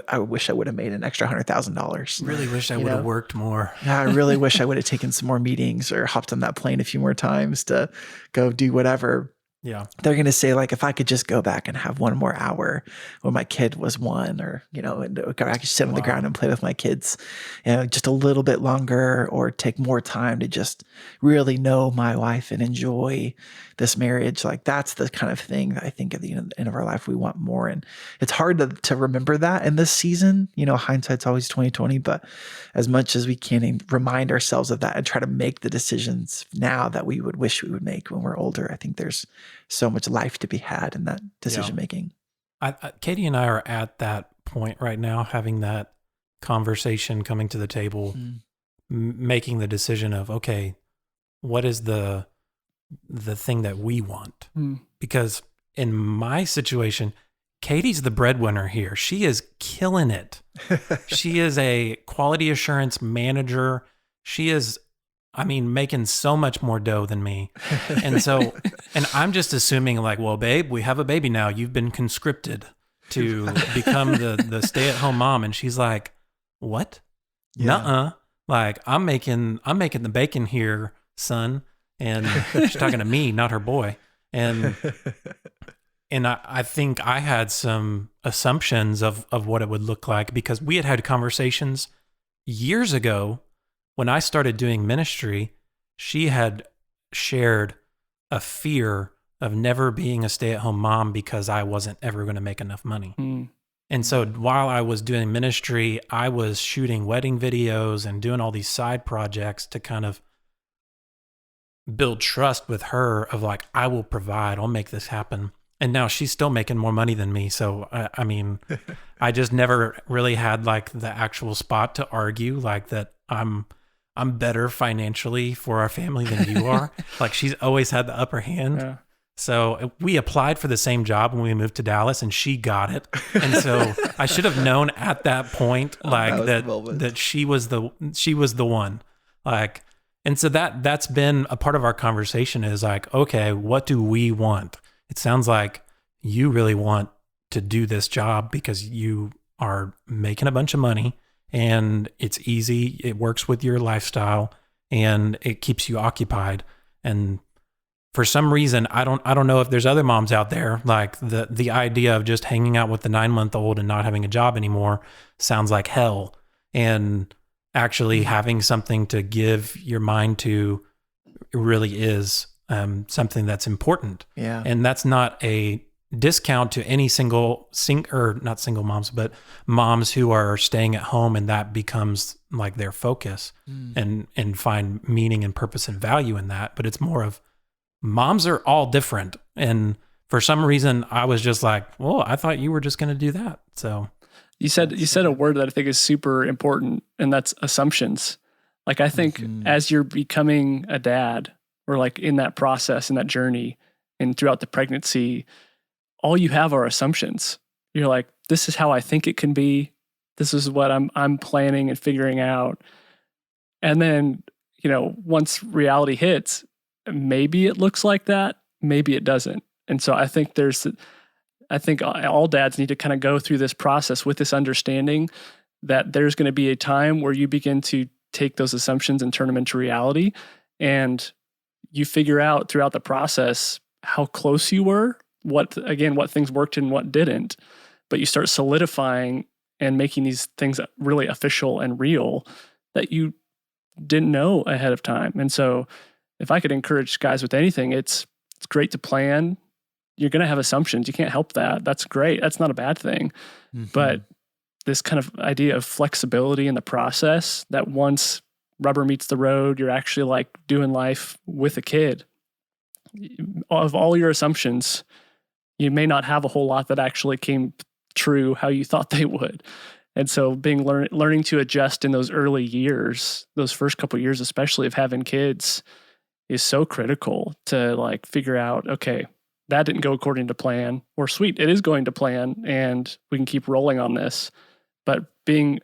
I wish I would have made an extra $100,000. Really wish I would have worked more. Yeah, I really wish I would have taken some more meetings or hopped on that plane a few more times to go do whatever. Yeah. They're going to say like, if I could just go back and have one more hour when my kid was 1, or, and go back and sit on the ground and play with my kids, just a little bit longer, or take more time to just really know my wife and enjoy this marriage. Like that's the kind of thing that I think at the end of our life, we want more. And it's hard to remember that in this season, hindsight's always 2020, but as much as we can remind ourselves of that and try to make the decisions now that we would wish we would make when we're older. I think there's so much life to be had in that decision making. Katie and I are at that point right now, having that conversation, coming to the table, making the decision of, okay, what is the thing that we want? Because in my situation, Katie's the breadwinner here. She is killing it. She is a quality assurance manager. She is, making so much more dough than me. And I'm just assuming like, well, babe, we have a baby now. You've been conscripted to become the stay-at-home mom. And she's like, what? Nuh-uh. Like I'm making the bacon here, son. And she's talking to me, not her boy. And I think I had some assumptions of what it would look like, because we had conversations years ago when I started doing ministry. She had shared a fear of never being a stay-at-home mom because I wasn't ever going to make enough money. And so while I was doing ministry, I was shooting wedding videos and doing all these side projects to kind of build trust with her of like, I will provide, I'll make this happen. And now she's still making more money than me. So, I just never really had like the actual spot to argue like that I'm better financially for our family than you are. Like she's always had the upper hand. Yeah. So we applied for the same job when we moved to Dallas, and she got it. And so I should have known at that point, like that she was the one. Like, And so that's been a part of our conversation is like, okay, what do we want? It sounds like you really want to do this job because you are making a bunch of money and it's easy. It works with your lifestyle and it keeps you occupied. And for some reason, I don't know if there's other moms out there, like the idea of just hanging out with the 9-month-old and not having a job anymore sounds like hell. And actually having something to give your mind to really is something that's important. Yeah. And that's not a discount to any not single moms, but moms who are staying at home and that becomes like their focus and find meaning and purpose and value in that. But it's more of moms are all different. And for some reason I was just like, well, I thought you were just going to do that. So you said a word that I think is super important, and that's assumptions. Like I think as you're becoming a dad or like in that process, in that journey and throughout the pregnancy, all you have are assumptions. You're like, this is how I think it can be. This is what I'm planning and figuring out. And then, once reality hits, maybe it looks like that, maybe it doesn't. And so I think all dads need to kind of go through this process with this understanding that there's going to be a time where you begin to take those assumptions and turn them into reality. And you figure out throughout the process how close you were, what things worked and what didn't. But you start solidifying and making these things really official and real that you didn't know ahead of time. And so if I could encourage guys with anything, it's great to plan. You're going to have assumptions. You can't help that. That's great. That's not a bad thing. But this kind of idea of flexibility in the process, that once rubber meets the road, you're actually like doing life with a kid. Of all your assumptions, you may not have a whole lot that actually came true how you thought they would. And so learning to adjust in those early years, those first couple of years, especially of having kids, is so critical to like figure out, okay, that didn't go according to plan, or sweet, it is going to plan and we can keep rolling on this. But being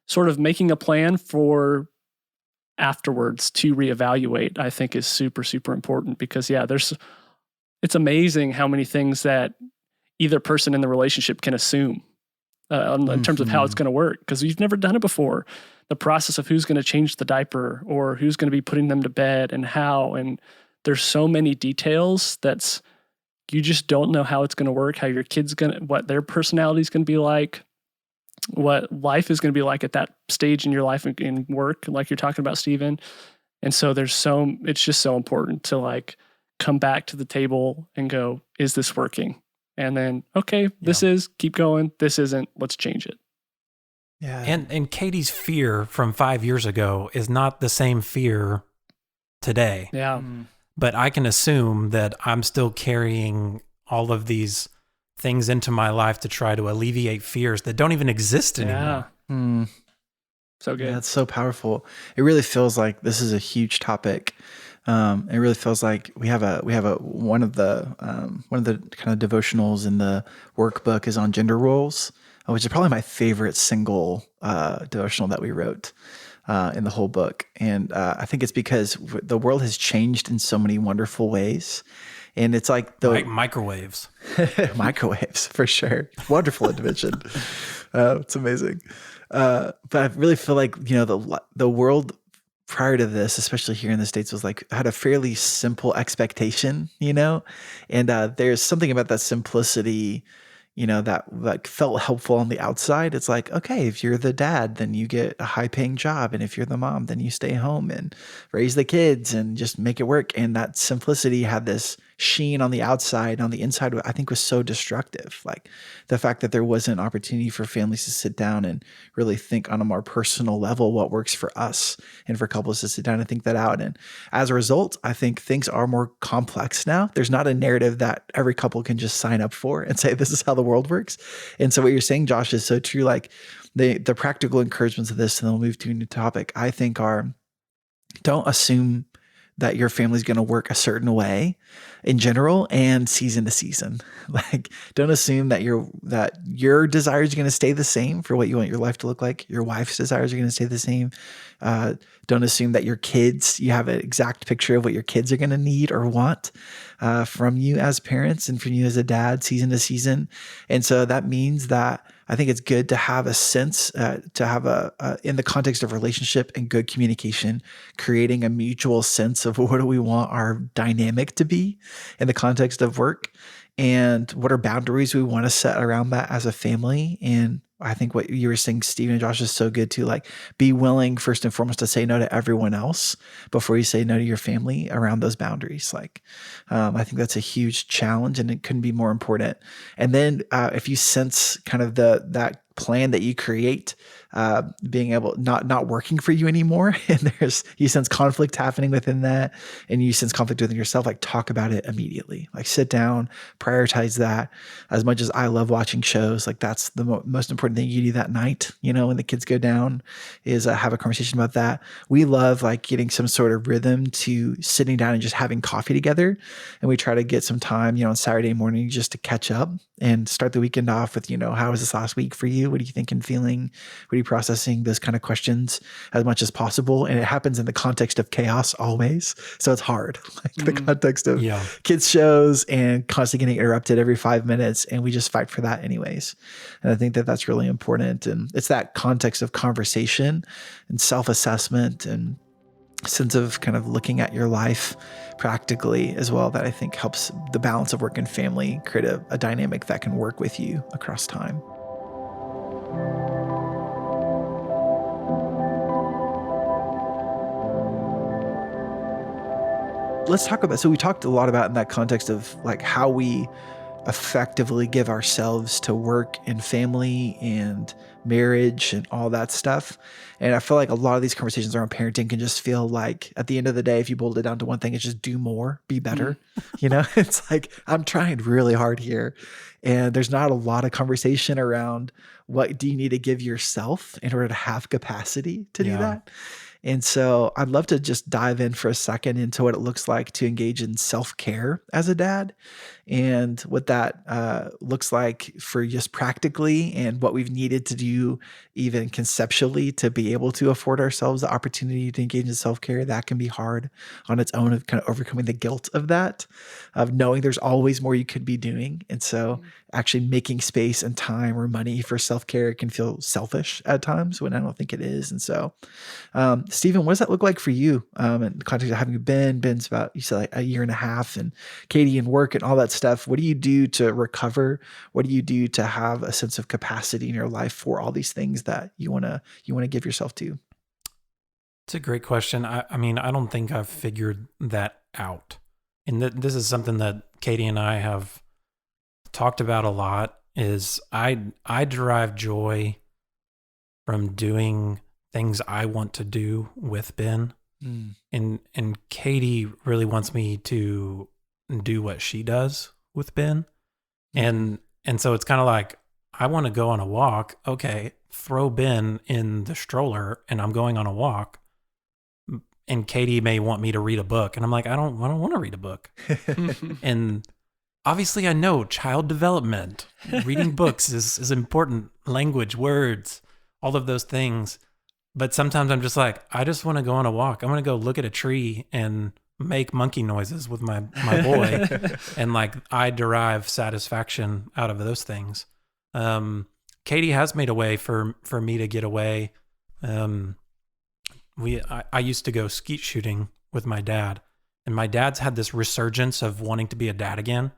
sort of making a plan for afterwards to reevaluate, I think is super, super important because it's amazing how many things that either person in the relationship can assume in terms of how it's going to work because you've never done it before. The process of who's going to change the diaper or who's going to be putting them to bed and how, and there's so many details you just don't know how it's going to work, how your kid's what their personality is going to be like, what life is going to be like at that stage in your life in work, like you're talking about, Stephen. And so it's just so important to like come back to the table and go, is this working? And then, okay, this is, keep going. This isn't, let's change it. Yeah. And Katie's fear from 5 years ago is not the same fear today. Yeah. But I can assume that I'm still carrying all of these things into my life to try to alleviate fears that don't even exist anymore. Yeah. So good. Yeah, it's so powerful. It really feels like this is a huge topic. It really feels like we have one of the kind of devotionals in the workbook is on gender roles, which is probably my favorite single devotional that we wrote in the whole book. And I think it's because the world has changed in so many wonderful ways. And it's like microwaves. Microwaves, for sure. Wonderful invention. It's amazing. But I really feel like, the world prior to this, especially here in the States, was like, had a fairly simple expectation, and there's something about that simplicity, that like felt helpful on the outside. It's like, okay, if you're the dad, then you get a high paying job. And if you're the mom, then you stay home and raise the kids and just make it work. And that simplicity had this sheen on the outside. On the inside, I think was so destructive. Like the fact that there wasn't opportunity for families to sit down and really think on a more personal level what works for us, and for couples to sit down and think that out. And as a result, I think things are more complex now. There's not a narrative that every couple can just sign up for and say, this is how the world works. And so what you're saying, Josh, is so true. Like the practical encouragements of this, and then we'll move to a new topic, I think are, don't assume that your family's going to work a certain way in general and season to season. Like, don't assume that your desires are going to stay the same for what you want your life to look like. Your wife's desires are going to stay the same. Don't assume that you have an exact picture of what your kids are going to need or want from you as parents and from you as a dad, season to season. And so that means that I think it's good to have a sense, to have in the context of relationship and good communication, creating a mutual sense of what do we want our dynamic to be in the context of work, and what are boundaries we want to set around that as a family. And I think what you were saying, Stephen and Josh, is so good too. Like, be willing first and foremost to say no to everyone else before you say no to your family around those boundaries. Like, I think that's a huge challenge, and it couldn't be more important. And then if you sense kind of that plan that you create being able not working for you anymore, and you sense conflict happening within that, and you sense conflict within yourself, like, talk about it immediately. Like, sit down, prioritize that. As much as I love watching shows, like, that's the most important thing you do that night, when the kids go down, is have a conversation about that. We love, like, getting some sort of rhythm to sitting down and just having coffee together, and we try to get some time on Saturday morning just to catch up and start the weekend off with how was this last week for you? What are you thinking, feeling? What are you processing? Those kind of questions as much as possible. And it happens in the context of chaos always. So it's hard, like the context of kids shows and constantly getting interrupted every 5 minutes. And we just fight for that anyways. And I think that that's really important. And it's that context of conversation and self-assessment and sense of kind of looking at your life practically as well that I think helps the balance of work and family create a dynamic that can work with you across time. Let's talk about, so we talked a lot about in that context of like how we effectively give ourselves to work and family and marriage and all that stuff. And I feel like a lot of these conversations around parenting can just feel like, at the end of the day, if you boiled it down to one thing, it's just do more, be better. It's like, I'm trying really hard here. And there's not a lot of conversation around what do you need to give yourself in order to have capacity to do that. And so I'd love to just dive in for a second into what it looks like to engage in self-care as a dad, and what that looks like for just practically, and what we've needed to do even conceptually to be able to afford ourselves the opportunity to engage in self-care. That can be hard on its own, of kind of overcoming the guilt of that, of knowing there's always more you could be doing. And so actually making space and time or money for self-care can feel selfish at times when I don't think it is. And so, Stephen, what does that look like for you in the context of having Ben's about, you said, like a year and a half, and Katie and work and all that stuff? What do you do to recover? What do you do to have a sense of capacity in your life for all these things that you want to give yourself to? It's a great question. I mean, I don't think I've figured that out. And this is something that Katie and I have talked about a lot, is I derive joy from doing things I want to do with Ben. And Katie really wants me to do what she does with Ben. And so it's kind of like, I want to go on a walk. Okay, throw Ben in the stroller and I'm going on a walk. And Katie may want me to read a book. And I'm like, I don't want to read a book. And obviously I know child development, reading books is important, language, words, all of those things. But sometimes I'm just like, I just want to go on a walk. I'm going to go look at a tree and make monkey noises with my boy. And like, I derive satisfaction out of those things. Katie has made a way for me to get away. I used to go skeet shooting with my dad, and my dad's had this resurgence of wanting to be a dad again.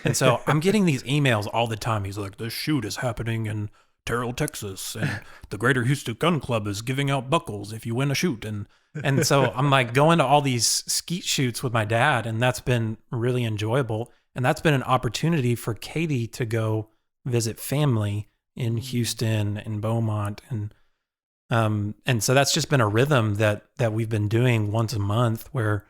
And so I'm getting these emails all the time. He's like, this shoot is happening in Terrell, Texas, and the Greater Houston Gun Club is giving out buckles if you win a shoot. And so I'm like going to all these skeet shoots with my dad, and that's been really enjoyable. And that's been an opportunity for Katie to go visit family in Houston and Beaumont. And so that's just been a rhythm that we've been doing once a month, where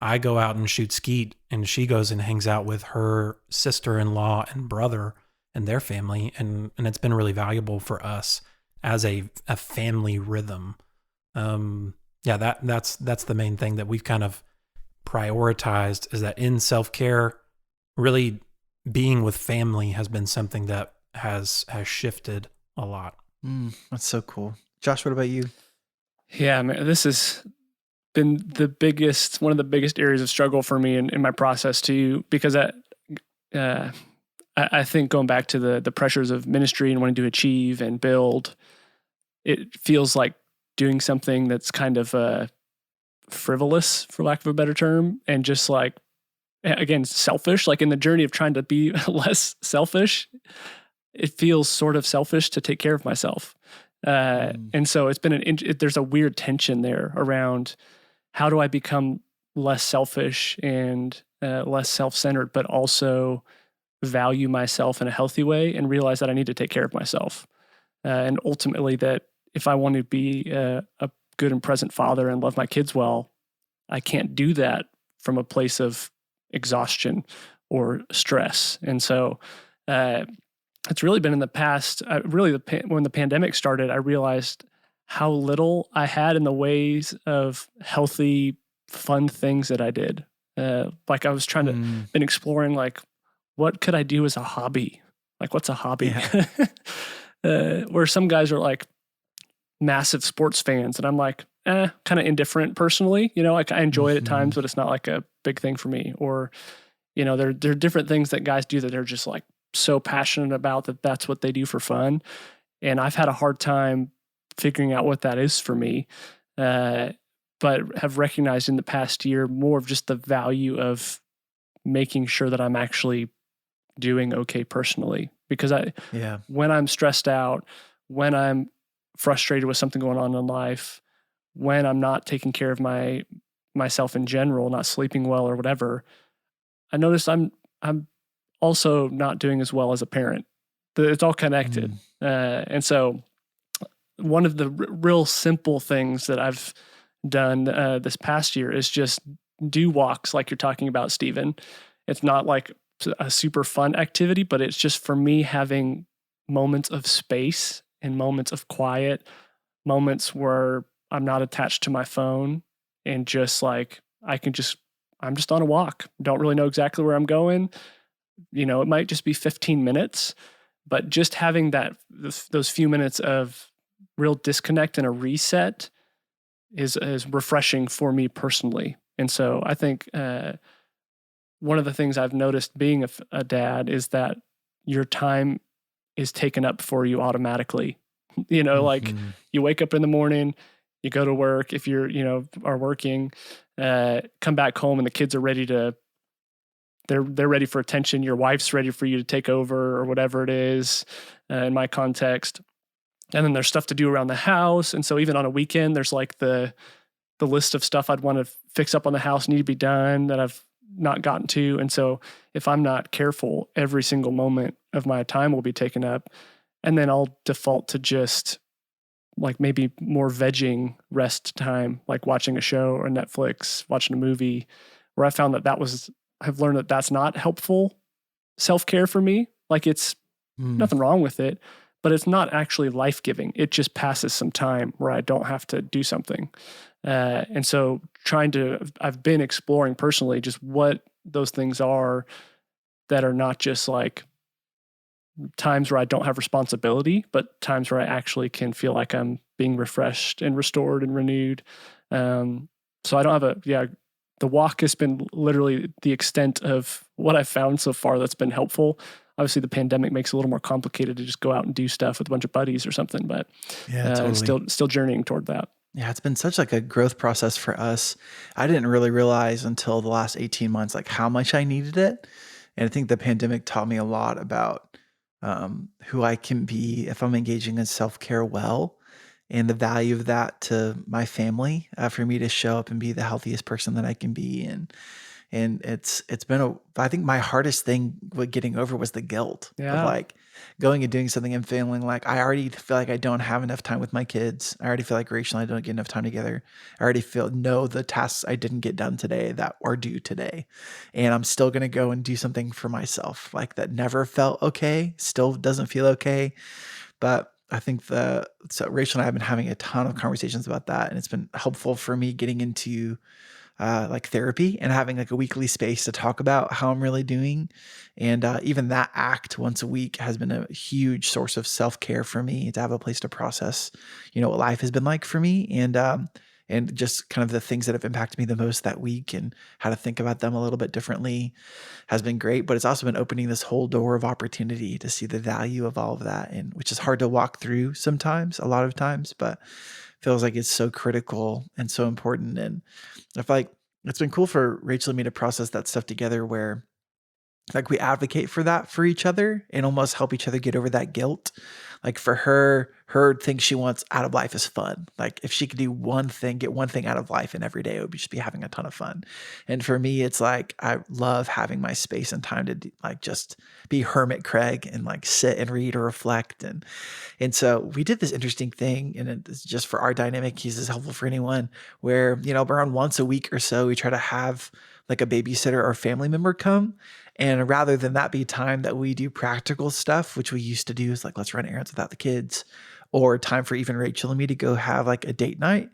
I go out and shoot skeet, and she goes and hangs out with her sister-in-law and brother and their family. And it's been really valuable for us as a family rhythm. That's the main thing that we've kind of prioritized is that in self-care, really being with family has been something that has shifted a lot. That's so cool. Josh, what about you? Yeah, man, this has been one of the biggest areas of struggle for me in my process too, because I think going back to the pressures of ministry and wanting to achieve and build, it feels like doing something that's kind of frivolous, for lack of a better term, and just like, again, selfish. Like in the journey of trying to be less selfish, it feels sort of selfish to take care of myself. And so it's been there's a weird tension there around how do I become less selfish and less self-centered, but also value myself in a healthy way and realize that I need to take care of myself. And ultimately that if I want to be a good and present father and love my kids well, I can't do that from a place of exhaustion or stress. And so it's really been in the past, when the pandemic started, I realized how little I had in the ways of healthy, fun things that I did. Like I was trying to, been exploring like, what could I do as a hobby? Like what's a hobby? Yeah. Where some guys are like massive sports fans and I'm like, kind of indifferent personally, like I enjoy it at times, but it's not like a big thing for me. Or, there are different things that guys do that they're just like so passionate about that that's what they do for fun. And I've had a hard time figuring out what that is for me. But have recognized in the past year more of just the value of making sure that I'm actually doing okay personally. Because when I'm stressed out, when I'm frustrated with something going on in life, when I'm not taking care of myself in general, not sleeping well or whatever, I notice I'm also not doing as well as a parent. It's all connected. And so one of the real simple things that I've done this past year is just do walks like you're talking about, Stephen. It's not like a super fun activity, but it's just for me having moments of space and moments of quiet, moments where I'm not attached to my phone and just like I'm just on a walk. Don't really know exactly where I'm going. It might just be 15 minutes, but just having those few minutes of real disconnect and a reset is refreshing for me personally. And so I think one of the things I've noticed being a dad is that your time is taken up for you automatically. Like you wake up in the morning, you go to work, if you're, are working, come back home and the kids are ready they're ready for attention. Your wife's ready for you to take over or whatever it is in my context. And then there's stuff to do around the house. And so even on a weekend, there's like the list of stuff I'd want to fix up on the house, need to be done that I've not gotten to. And so if I'm not careful, every single moment of my time will be taken up. And then I'll default to just like maybe more vegging rest time, like watching a show or Netflix, watching a movie, where I found I've learned that that's not helpful self-care for me. Like it's nothing wrong with it, but it's not actually life-giving. It just passes some time where I don't have to do something. And so I've been exploring personally just what those things are that are not just like times where I don't have responsibility, but times where I actually can feel like I'm being refreshed and restored and renewed. So I don't have the walk has been literally the extent of what I've found so far that's been helpful. Obviously the pandemic makes it a little more complicated to just go out and do stuff with a bunch of buddies or something, but totally. still journeying toward that. Yeah, it's been such like a growth process for us. I didn't really realize until the last 18 months, like how much I needed it. And I think the pandemic taught me a lot about who I can be if I'm engaging in self-care well, and the value of that to my family, for me to show up and be the healthiest person that I can be. And it's been I think my hardest thing with getting over was the guilt of like going and doing something and feeling like I already feel like I don't have enough time with my kids. I already feel like Rachel and I don't get enough time together. I already know the tasks I didn't get done today that are due today. And I'm still going to go and do something for myself. Like that never felt okay, still doesn't feel okay. But I think so Rachel and I have been having a ton of conversations about that. And it's been helpful for me getting into like therapy and having like a weekly space to talk about how I'm really doing. And even that act once a week has been a huge source of self-care for me, to have a place to process, what life has been like for me, and just kind of the things that have impacted me the most that week and how to think about them a little bit differently has been great. But it's also been opening this whole door of opportunity to see the value of all of that, and which is hard to walk through sometimes, a lot of times, but feels like it's so critical and so important. And I feel like it's been cool for Rachel and me to process that stuff together, where like we advocate for that for each other and almost help each other get over that guilt. Like for her thing she wants out of life is fun. Like if she could do one thing, get one thing out of life, and every day it would just be having a ton of fun. And for me, it's like, I love having my space and time to like just be hermit Craig and like sit and read or reflect. And so we did this interesting thing, and it's just for our dynamic, he's as helpful for anyone, where, around once a week or so, we try to have like a babysitter or family member come. And rather than that be time that we do practical stuff, which we used to do, is like, let's run errands without the kids, or time for even Rachel and me to go have like a date night.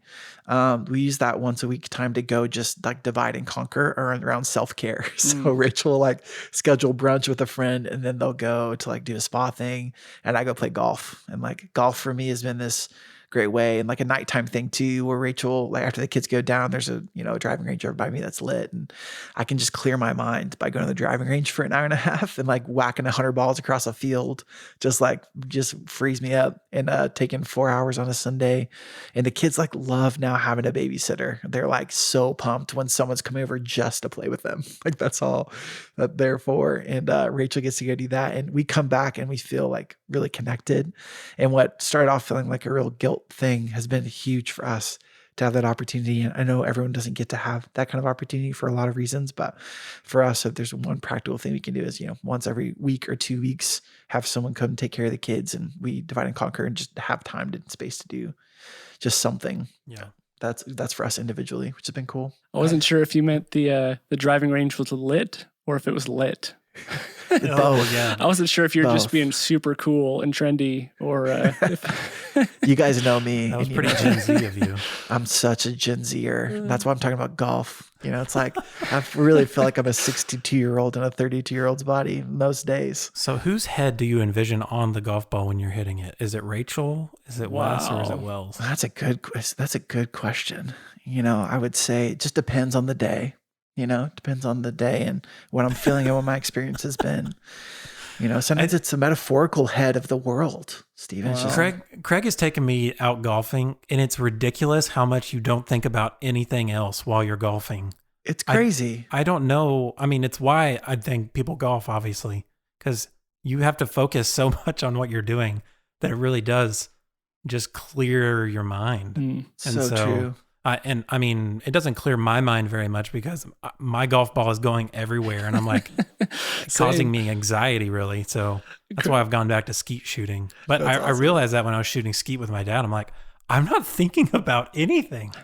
We use that once a week time to go just like divide and conquer around self-care. So Rachel will like schedule brunch with a friend, and then they'll go to like do a spa thing, and I go play golf. And like golf for me has been this great way, and like a nighttime thing too, where Rachel, like after the kids go down, there's a driving range over by me that's lit, and I can just clear my mind by going to the driving range for an hour and a half and like whacking 100 balls across a field, just frees me up. And taking 4 hours on a Sunday, and the kids like love now having a babysitter. They're like so pumped when someone's coming over just to play with them. Like that's all that they're for. And Rachel gets to go do that, and we come back and we feel like really connected. And what started off feeling like a real guilt thing has been huge for us to have that opportunity. And I know everyone doesn't get to have that kind of opportunity for a lot of reasons, but for us, if there's one practical thing we can do is, once every week or 2 weeks, have someone come take care of the kids, and we divide and conquer and just have time and space to do just something. Yeah. That's for us individually, which has been cool. I wasn't sure if you meant the driving range was lit or if it was lit. Both. Yeah. I wasn't sure if you're Both. just being super cool and trendy, or if You guys know me. That was and pretty Gen Z of you. I'm such a Gen Zer. That's why I'm talking about golf. It's like I really feel like I'm a 62-year-old in a 32-year-old's body most days. So whose head do you envision on the golf ball when you're hitting it? Is it Rachel? Is it Wes, or is it Wells? That's a good question. I would say it just depends on the day. It depends on the day and what I'm feeling and what my experience has been. Sometimes it's a metaphorical head of the world, Steven. It's just, Craig has taken me out golfing, and it's ridiculous how much you don't think about anything else while you're golfing. it's crazy. I don't know. I mean, it's why I think people golf, obviously, because you have to focus so much on what you're doing that it really does just clear your mind. And so true. And I mean, it doesn't clear my mind very much because my golf ball is going everywhere, and I'm like causing me anxiety, really. So that's why I've gone back to skeet shooting. But I realized that when I was shooting skeet with my dad, I'm like, I'm not thinking about anything.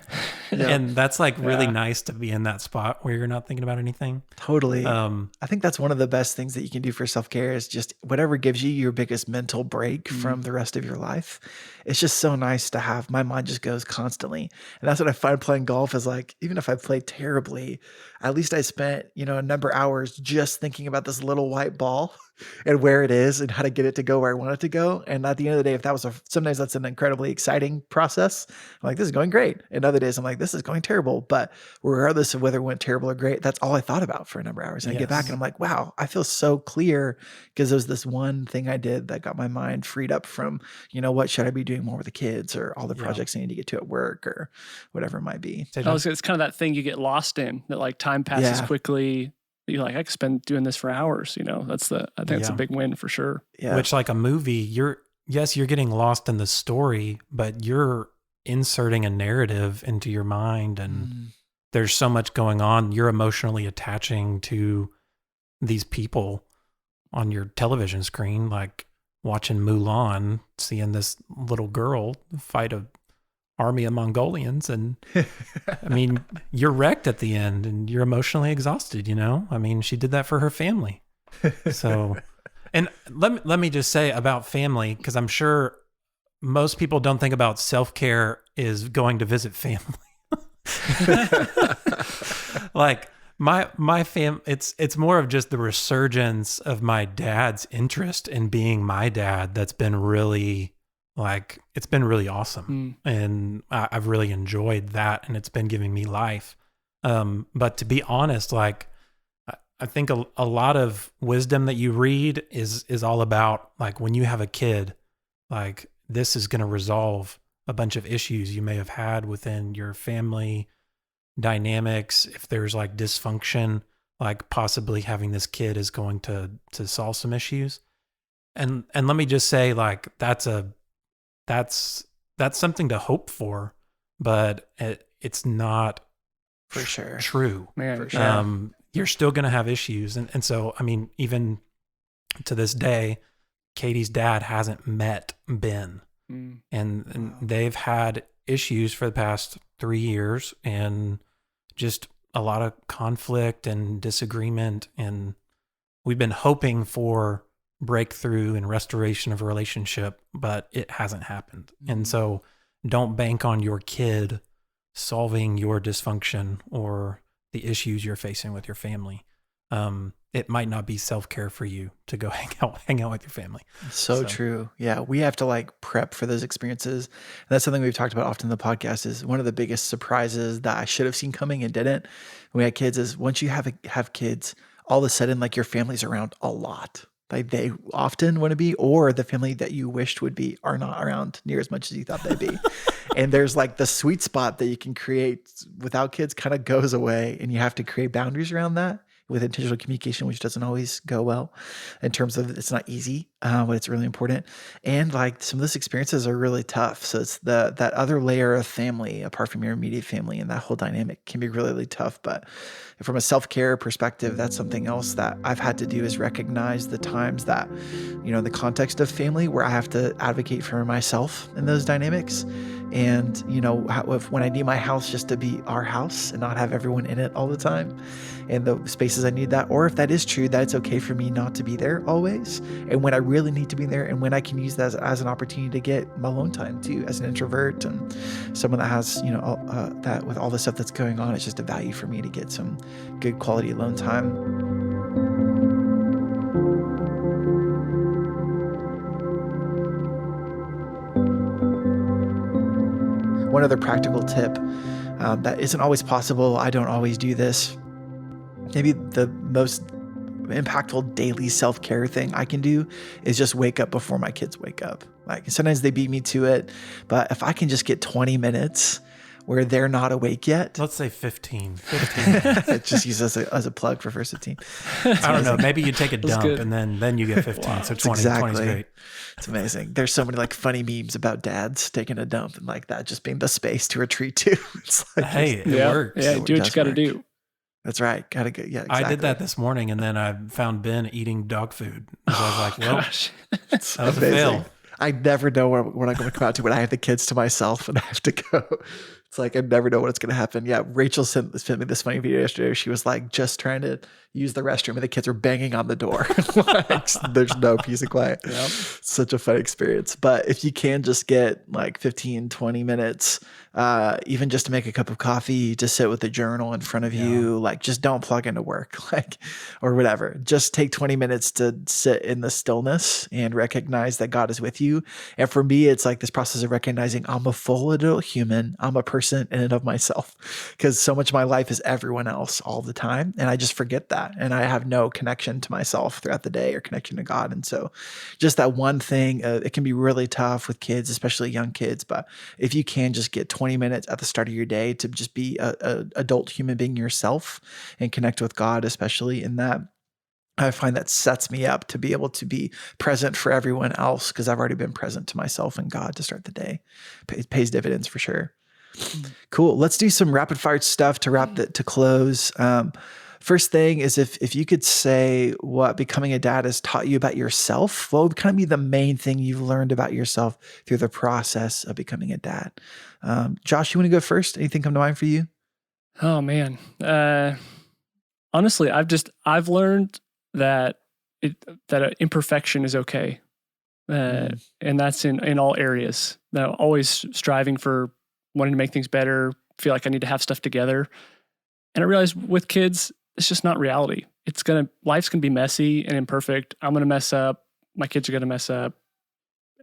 And that's like really nice to be in that spot where you're not thinking about anything. Totally. I think that's one of the best things that you can do for self-care is just whatever gives you your biggest mental break from the rest of your life. It's just so nice to have. My mind just goes constantly. And that's what I find playing golf is like, even if I played terribly, at least I spent, a number of hours just thinking about this little white ball and where it is and how to get it to go where I want it to go. And at the end of the day, if that was sometimes that's an incredibly exciting process. I'm like, this is going great. And other days I'm like, this is going terrible. But regardless of whether it went terrible or great, that's all I thought about for a number of hours. And I get back and I'm like, wow, I feel so clear because there's this one thing I did that got my mind freed up from, what should I be doing more with the kids or all the projects I need to get to at work or whatever it might be. It's kind of that thing you get lost in that like time passes quickly. You're like, I could spend doing this for hours. I think that's a big win for sure. Yeah. Which like a movie, you're getting lost in the story, but you're inserting a narrative into your mind and there's so much going on. You're emotionally attaching to these people on your television screen, like watching Mulan, seeing this little girl fight a army of Mongolians. And I mean, you're wrecked at the end and you're emotionally exhausted, I mean, she did that for her family. So, and let me just say about family, because I'm sure most people don't think about self-care is going to visit family. like my fam, it's more of just the resurgence of my dad's interest in being my dad that's been really it's been really awesome. And I've really enjoyed that, and it's been giving me life. But to be honest, like I think a lot of wisdom that you read is all about like when you have a kid, like this is going to resolve a bunch of issues you may have had within your family dynamics. If there's like dysfunction, like possibly having this kid is going to solve some issues. And let me just say, like that's something to hope for, but it's not For sure. true. Man, For sure. You're still going to have issues. And so, I mean, even to this day, Katie's dad hasn't met Ben, and they've had issues for the past 3 years, and just a lot of conflict and disagreement. And we've been hoping for breakthrough and restoration of a relationship, but it hasn't happened. And so don't bank on your kid solving your dysfunction or the issues you're facing with your family. It might not be self-care for you to go hang out with your family. So true. Yeah. We have to like prep for those experiences. And that's something we've talked about often in the podcast. Is one of the biggest surprises that I should have seen coming and didn't when we had kids is once you have kids, all of a sudden like your family's around a lot. Like they often want to be, or the family that you wished would be are not around near as much as you thought they'd be. And there's like the sweet spot that you can create without kids kind of goes away, and you have to create boundaries around that with intentional communication, which doesn't always go well in terms of it's not easy, but it's really important. And like some of those experiences are really tough. So it's that other layer of family apart from your immediate family, and that whole dynamic can be really, really tough. But from a self-care perspective, that's something else that I've had to do is recognize the times that, in the context of family where I have to advocate for myself in those dynamics. And, when I need my house just to be our house and not have everyone in it all the time, and the spaces I need that, or if that is true, that it's okay for me not to be there always. And when I really need to be there, and when I can use that as an opportunity to get my alone time too, as an introvert and someone that has, that with all the stuff that's going on, it's just a value for me to get some good quality alone time. One other practical tip that isn't always possible, I don't always do this. Maybe the most impactful daily self-care thing I can do is just wake up before my kids wake up. Like sometimes they beat me to it, but if I can just get 20 minutes where they're not awake yet. Let's say 15. Just use as a plug for first 15. I don't know. Maybe you take a dump good. and then you get 15. Wow, so 20 is exactly. great. It's amazing. There's so many like funny memes about dads taking a dump and like that just being the space to retreat to. It's like, Hey, it works. Yeah, It do what you does got to work. do. That's right. Gotta go. Yeah, exactly. I did that this morning, and then I found Ben eating dog food. So I was like, well, Gosh. that was a Amazing. fail. I never know what I'm going to come out to when I have the kids to myself and I have to go. It's like I never know what's going to happen. Yeah, Rachel sent me this funny video yesterday. She was like just trying to use the restroom and the kids were banging on the door. Like, there's no peace and quiet. Yep. Such a fun experience. But if you can just get like 15, 20 minutes, even just to make a cup of coffee, to sit with a journal in front of you, like just don't plug into work, like, or whatever. Just take 20 minutes to sit in the stillness and recognize that God is with you. And for me, it's like this process of recognizing I'm a full adult human. I'm a person in and of myself, because so much of my life is everyone else all the time. And I just forget that. And I have no connection to myself throughout the day or connection to God. And so just that one thing, it can be really tough with kids, especially young kids. But if you can just get 20 minutes at the start of your day to just be a adult human being yourself and connect with God, especially in that, I find that sets me up to be able to be present for everyone else, because I've already been present to myself and God to start the day. It pays dividends for sure. Cool. Let's do some rapid fire stuff to close. First thing is if you could say what becoming a dad has taught you about yourself, what would kind of be the main thing you've learned about yourself through the process of becoming a dad? Josh, you want to go first? Anything come to mind for you? Oh man. Honestly, I've learned that imperfection is okay. And that's in all areas. Now, always striving for wanting to make things better, feel like I need to have stuff together. And I realized with kids, it's just not reality. Life's gonna be messy and imperfect. I'm gonna mess up. My kids are gonna mess up.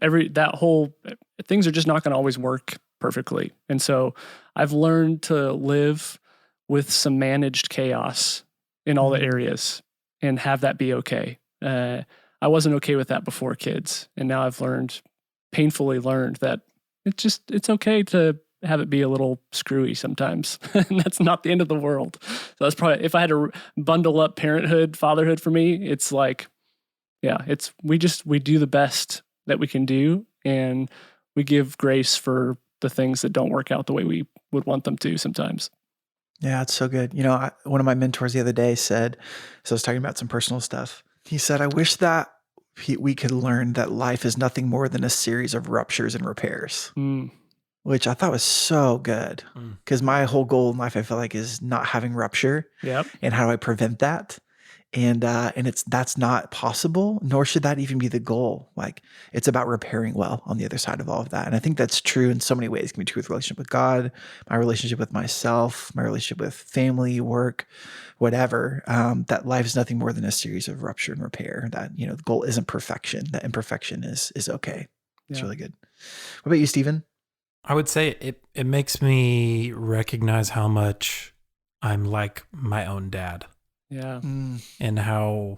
Things are just not gonna always work perfectly. And so I've learned to live with some managed chaos in all the areas and have that be okay. I wasn't okay with that before kids. And now I've painfully learned that it's okay to have it be a little screwy sometimes. And that's not the end of the world. So that's probably, if I had to bundle up parenthood, fatherhood for me, it's like, yeah, we do the best that we can do. And we give grace for the things that don't work out the way we would want them to sometimes. Yeah, it's so good. One of my mentors the other day said, so I was talking about some personal stuff. He said, I wish that we could learn that life is nothing more than a series of ruptures and repairs, which I thought was so good. Because my whole goal in life, I feel like, is not having rupture. Yep. And how do I prevent that? And that's not possible, nor should that even be the goal. Like, it's about repairing well on the other side of all of that. And I think that's true in so many ways. It can be true with relationship with God, my relationship with myself, my relationship with family, work, whatever. That life is nothing more than a series of rupture and repair. That, the goal isn't perfection. That imperfection is okay. It's really good. What about you, Stephen? I would say it makes me recognize how much I'm like my own dad. Yeah. And how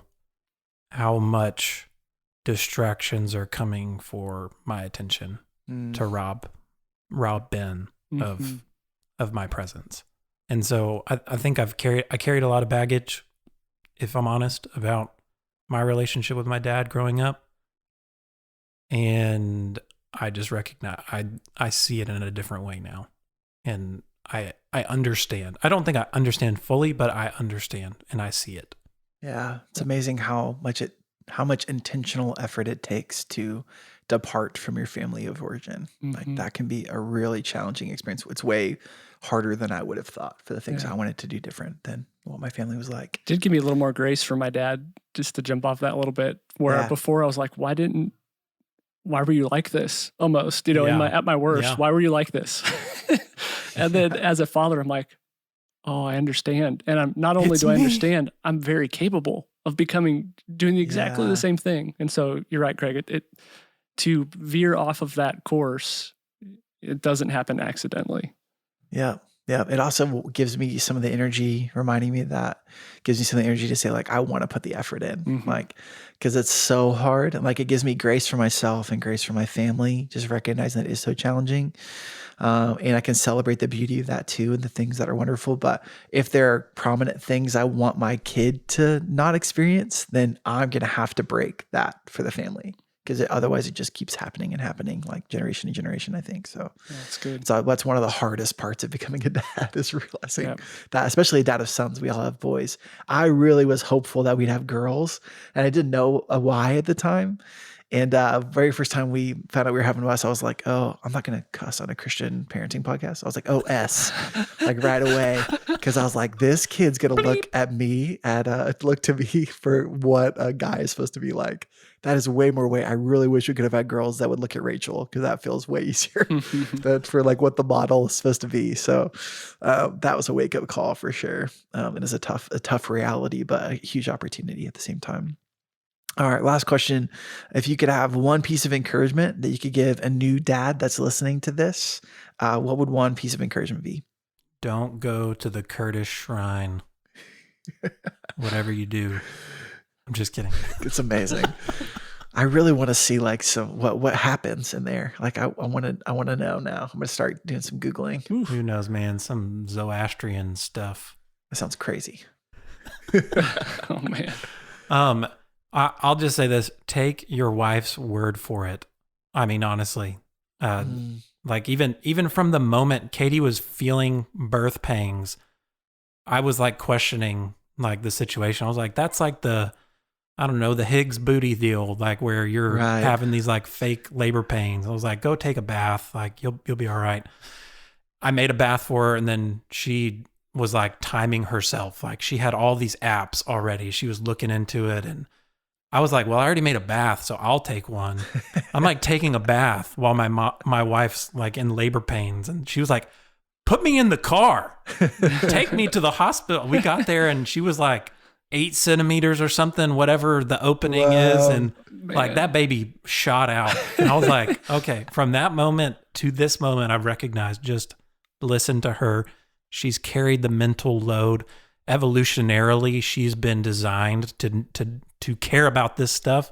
much distractions are coming for my attention to rob Ben of my presence. And so I think I carried a lot of baggage, if I'm honest, about my relationship with my dad growing up. And I just recognize I see it in a different way now. And I understand. I don't think I understand fully, but I understand and I see it. Yeah, it's amazing how much intentional effort it takes to depart from your family of origin. Like, that can be a really challenging experience. It's way harder than I would have thought for the things I wanted to do different than what my family was like. Did give me a little more grace for my dad, just to jump off that a little bit. Where before I was like, why were you like this? Almost, at my worst, why were you like this? And then as a father, I'm like, oh, I understand. And I'm not only do I understand, I'm very capable of doing exactly the same thing. And so you're right, Craig. To veer off of that course, it doesn't happen accidentally. Yeah. Yeah. It also gives me some of the energy, reminding me of that, gives me some of the energy to say, like, I want to put the effort in, like, because it's so hard. And like, it gives me grace for myself and grace for my family, just recognizing that it is so challenging. And I can celebrate the beauty of that too, and the things that are wonderful. But if there are prominent things I want my kid to not experience, then I'm going to have to break that for the family. Because otherwise it just keeps happening and happening, like generation to generation, I think. So that's good. So that's one of the hardest parts of becoming a dad, is realizing that, especially a dad of sons. We all have boys. I really was hopeful that we'd have girls, and I didn't know why at the time. And very first time we found out we were having us, I was like, oh, I'm not going to cuss on a Christian parenting podcast. I was like, oh, like right away. Because I was like, this kid's going to look at me look to me for what a guy is supposed to be like. That is way more way. I really wish we could have had girls that would look at Rachel, because that feels way easier than for like what the model is supposed to be. So that was a wake up call for sure. It is a tough reality, but a huge opportunity at the same time. All right, last question. If you could have one piece of encouragement that you could give a new dad that's listening to this, what would one piece of encouragement be? Don't go to the Kurdish shrine. Whatever you do. I'm just kidding. It's amazing. I really want to see like what happens in there. Like I want to know now. I'm going to start doing some Googling. Who knows, man? Some Zoroastrian stuff. That sounds crazy. Oh man. I'll just say this: take your wife's word for it. I mean, honestly, like even from the moment Katie was feeling birth pangs, I was like questioning like the situation. I was like, that's like the Higgs booty deal, like where you're having these like fake labor pains. I was like, go take a bath, like you'll be all right. I made a bath for her, and then she was like timing herself. Like she had all these apps already. She was looking into it, and I was like, well, I already made a bath, so I'll take one. I'm like taking a bath while my wife's like in labor pains, and she was like put me in the car. Take me to the hospital. We got there and she was like 8 centimeters or something, whatever the opening is. And like that baby shot out. And I was like, okay, from that moment to this moment, I've recognized, just listen to her. She's carried the mental load. Evolutionarily, she's been designed to care about this stuff.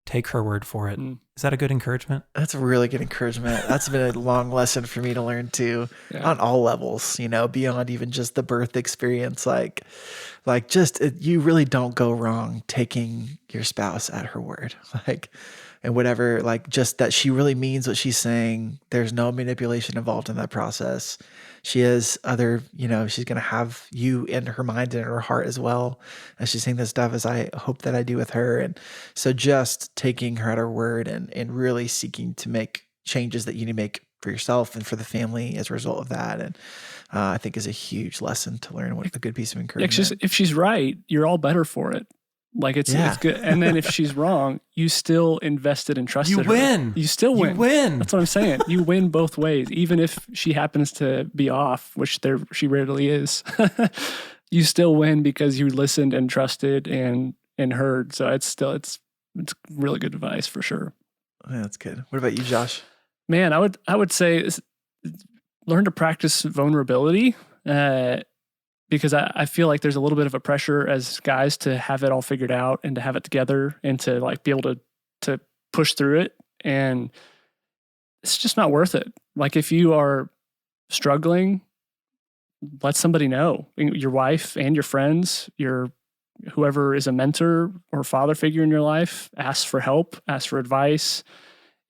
Take her word for it. Is that a good encouragement? That's a really good encouragement. That's been a long lesson for me to learn too, on all levels, beyond even just the birth experience. You really don't go wrong taking your spouse at her word. And whatever, just that she really means what she's saying. There's no manipulation involved in that process. She has other, she's going to have you in her mind and in her heart as well as she's saying this stuff, as I hope that I do with her. And so just taking her at her word and really seeking to make changes that you need to make for yourself and for the family as a result of that. And I think is a huge lesson to learn, a good piece of encouragement. If she's right, you're all better for it. It's good. And then if she's wrong, you still invested and trusted her. You win. You still win. You win. That's what I'm saying. You win both ways. Even if she happens to be off, which she rarely is, you still win because you listened and trusted and heard. So it's really good advice for sure. Yeah, that's good. What about you, Josh? Man, I would say learn to practice vulnerability. Because I feel like there's a little bit of a pressure as guys to have it all figured out and to have it together and to be able to push through it. And it's just not worth it. If you are struggling, let somebody know. Your wife and your friends, whoever is a mentor or father figure in your life, ask for help, ask for advice.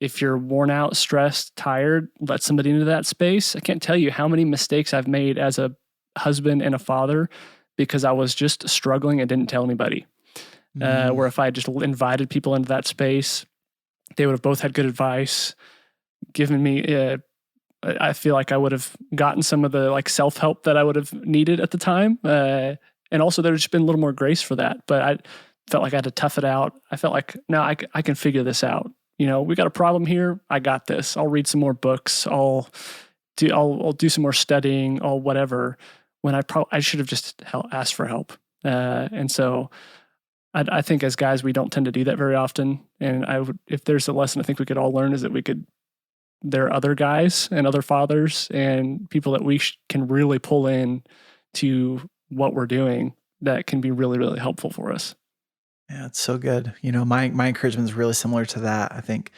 If you're worn out, stressed, tired, let somebody into that space. I can't tell you how many mistakes I've made as a husband and a father because I was just struggling and didn't tell anybody. Where if I just invited people into that space, they would have both had good advice, given me, I feel like I would have gotten some of the self-help that I would have needed at the time. And also there's just been a little more grace for that, but I felt like I had to tough it out. I felt like, no, I can figure this out. We got a problem here. I got this. I'll read some more books. I'll do some more studying or whatever. When I should have just asked for help. And so I think as guys, we don't tend to do that very often. And if there's a lesson I think we could all learn is that there are other guys and other fathers and people that we can really pull in to what we're doing that can be really, really helpful for us. Yeah, it's so good. My encouragement is really similar to that. I think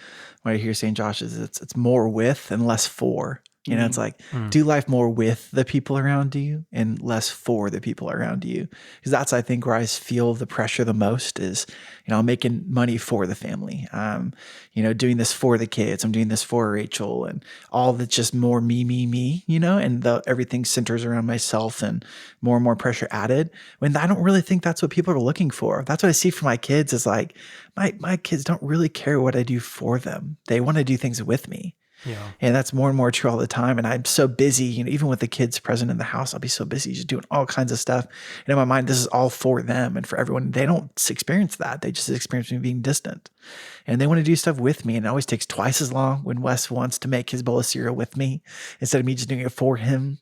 what I hear saying, Josh, is it's more with and less for. It's do life more with the people around you and less for the people around you. Because that's, I think, where I feel the pressure the most is, I'm making money for the family. Doing this for the kids. I'm doing this for Rachel and all that's just more me, and everything centers around myself and more pressure added. When I don't really think that's what people are looking for. That's what I see for my kids is my kids don't really care what I do for them. They want to do things with me. Yeah. And that's more and more true all the time. And I'm so busy, even with the kids present in the house, I'll be so busy just doing all kinds of stuff. And in my mind, this is all for them and for everyone. They don't experience that. They just experience me being distant. And they want to do stuff with me. And it always takes twice as long when Wes wants to make his bowl of cereal with me instead of me just doing it for him,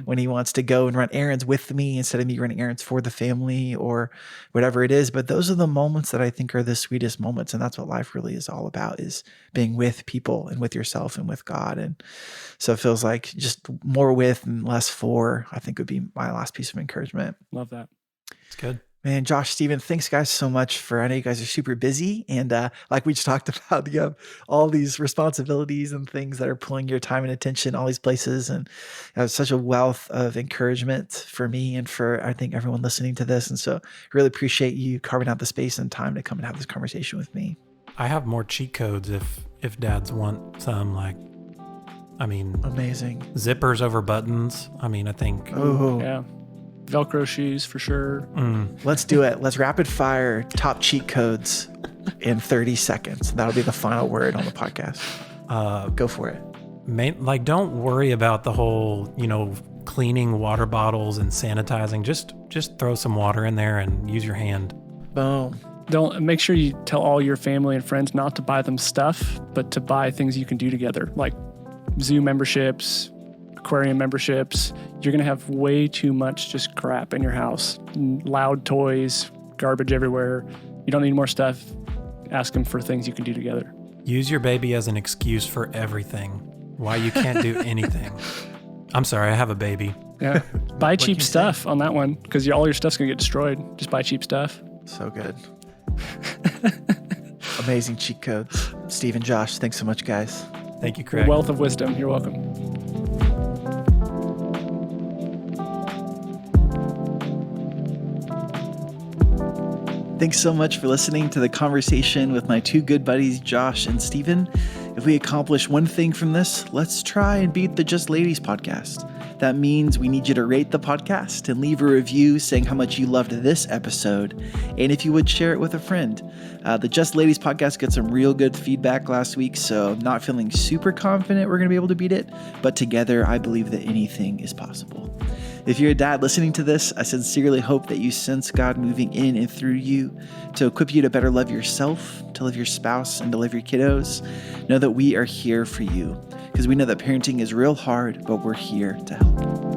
when he wants to go and run errands with me instead of me running errands for the family or whatever it is. But those are the moments that I think are the sweetest moments. And that's what life really is all about, is being with people and with yourself and with God. And so it feels like just more with and less for, I think, would be my last piece of encouragement. Love that. It's good. Man, Josh, Steven, thanks guys so much I know you guys are super busy. And like we just talked about, you have all these responsibilities and things that are pulling your time and attention, all these places. And it was such a wealth of encouragement for me and for, I think, everyone listening to this. And so really appreciate you carving out the space and time to come and have this conversation with me. I have more cheat codes if dads want some, amazing. Zippers over buttons. I think. Oh, yeah. Velcro shoes for sure. Let's do it. Let's rapid fire top cheat codes in 30 seconds. That'll be the final word on the podcast. Go for it. Don't worry about the whole, cleaning water bottles and sanitizing. Just throw some water in there and use your hand. Boom. Don't make sure you tell all your family and friends not to buy them stuff, but to buy things you can do together, like zoo memberships, aquarium memberships. You're going to have way too much just crap in your house. Loud toys, garbage everywhere. You don't need more stuff. Ask them for things you can do together. Use your baby as an excuse for everything. Why you can't do anything. I'm sorry, I have a baby. Yeah. Buy cheap stuff on that one because all your stuff's going to get destroyed. Just buy cheap stuff. So good. Amazing cheat codes. Steve and Josh, thanks so much, guys. Thank you, Craig. Wealth of wisdom. You're welcome. Thanks so much for listening to the conversation with my two good buddies, Josh and Steven. If we accomplish one thing from this, let's try and beat the Just Ladies podcast. That means we need you to rate the podcast and leave a review saying how much you loved this episode, and if you would share it with a friend. The Just Ladies podcast got some real good feedback last week, so I'm not feeling super confident we're going to be able to beat it, but together I believe that anything is possible. If you're a dad listening to this, I sincerely hope that you sense God moving in and through you to equip you to better love yourself, to love your spouse, and to love your kiddos. Know that we are here for you because we know that parenting is real hard, but we're here to help.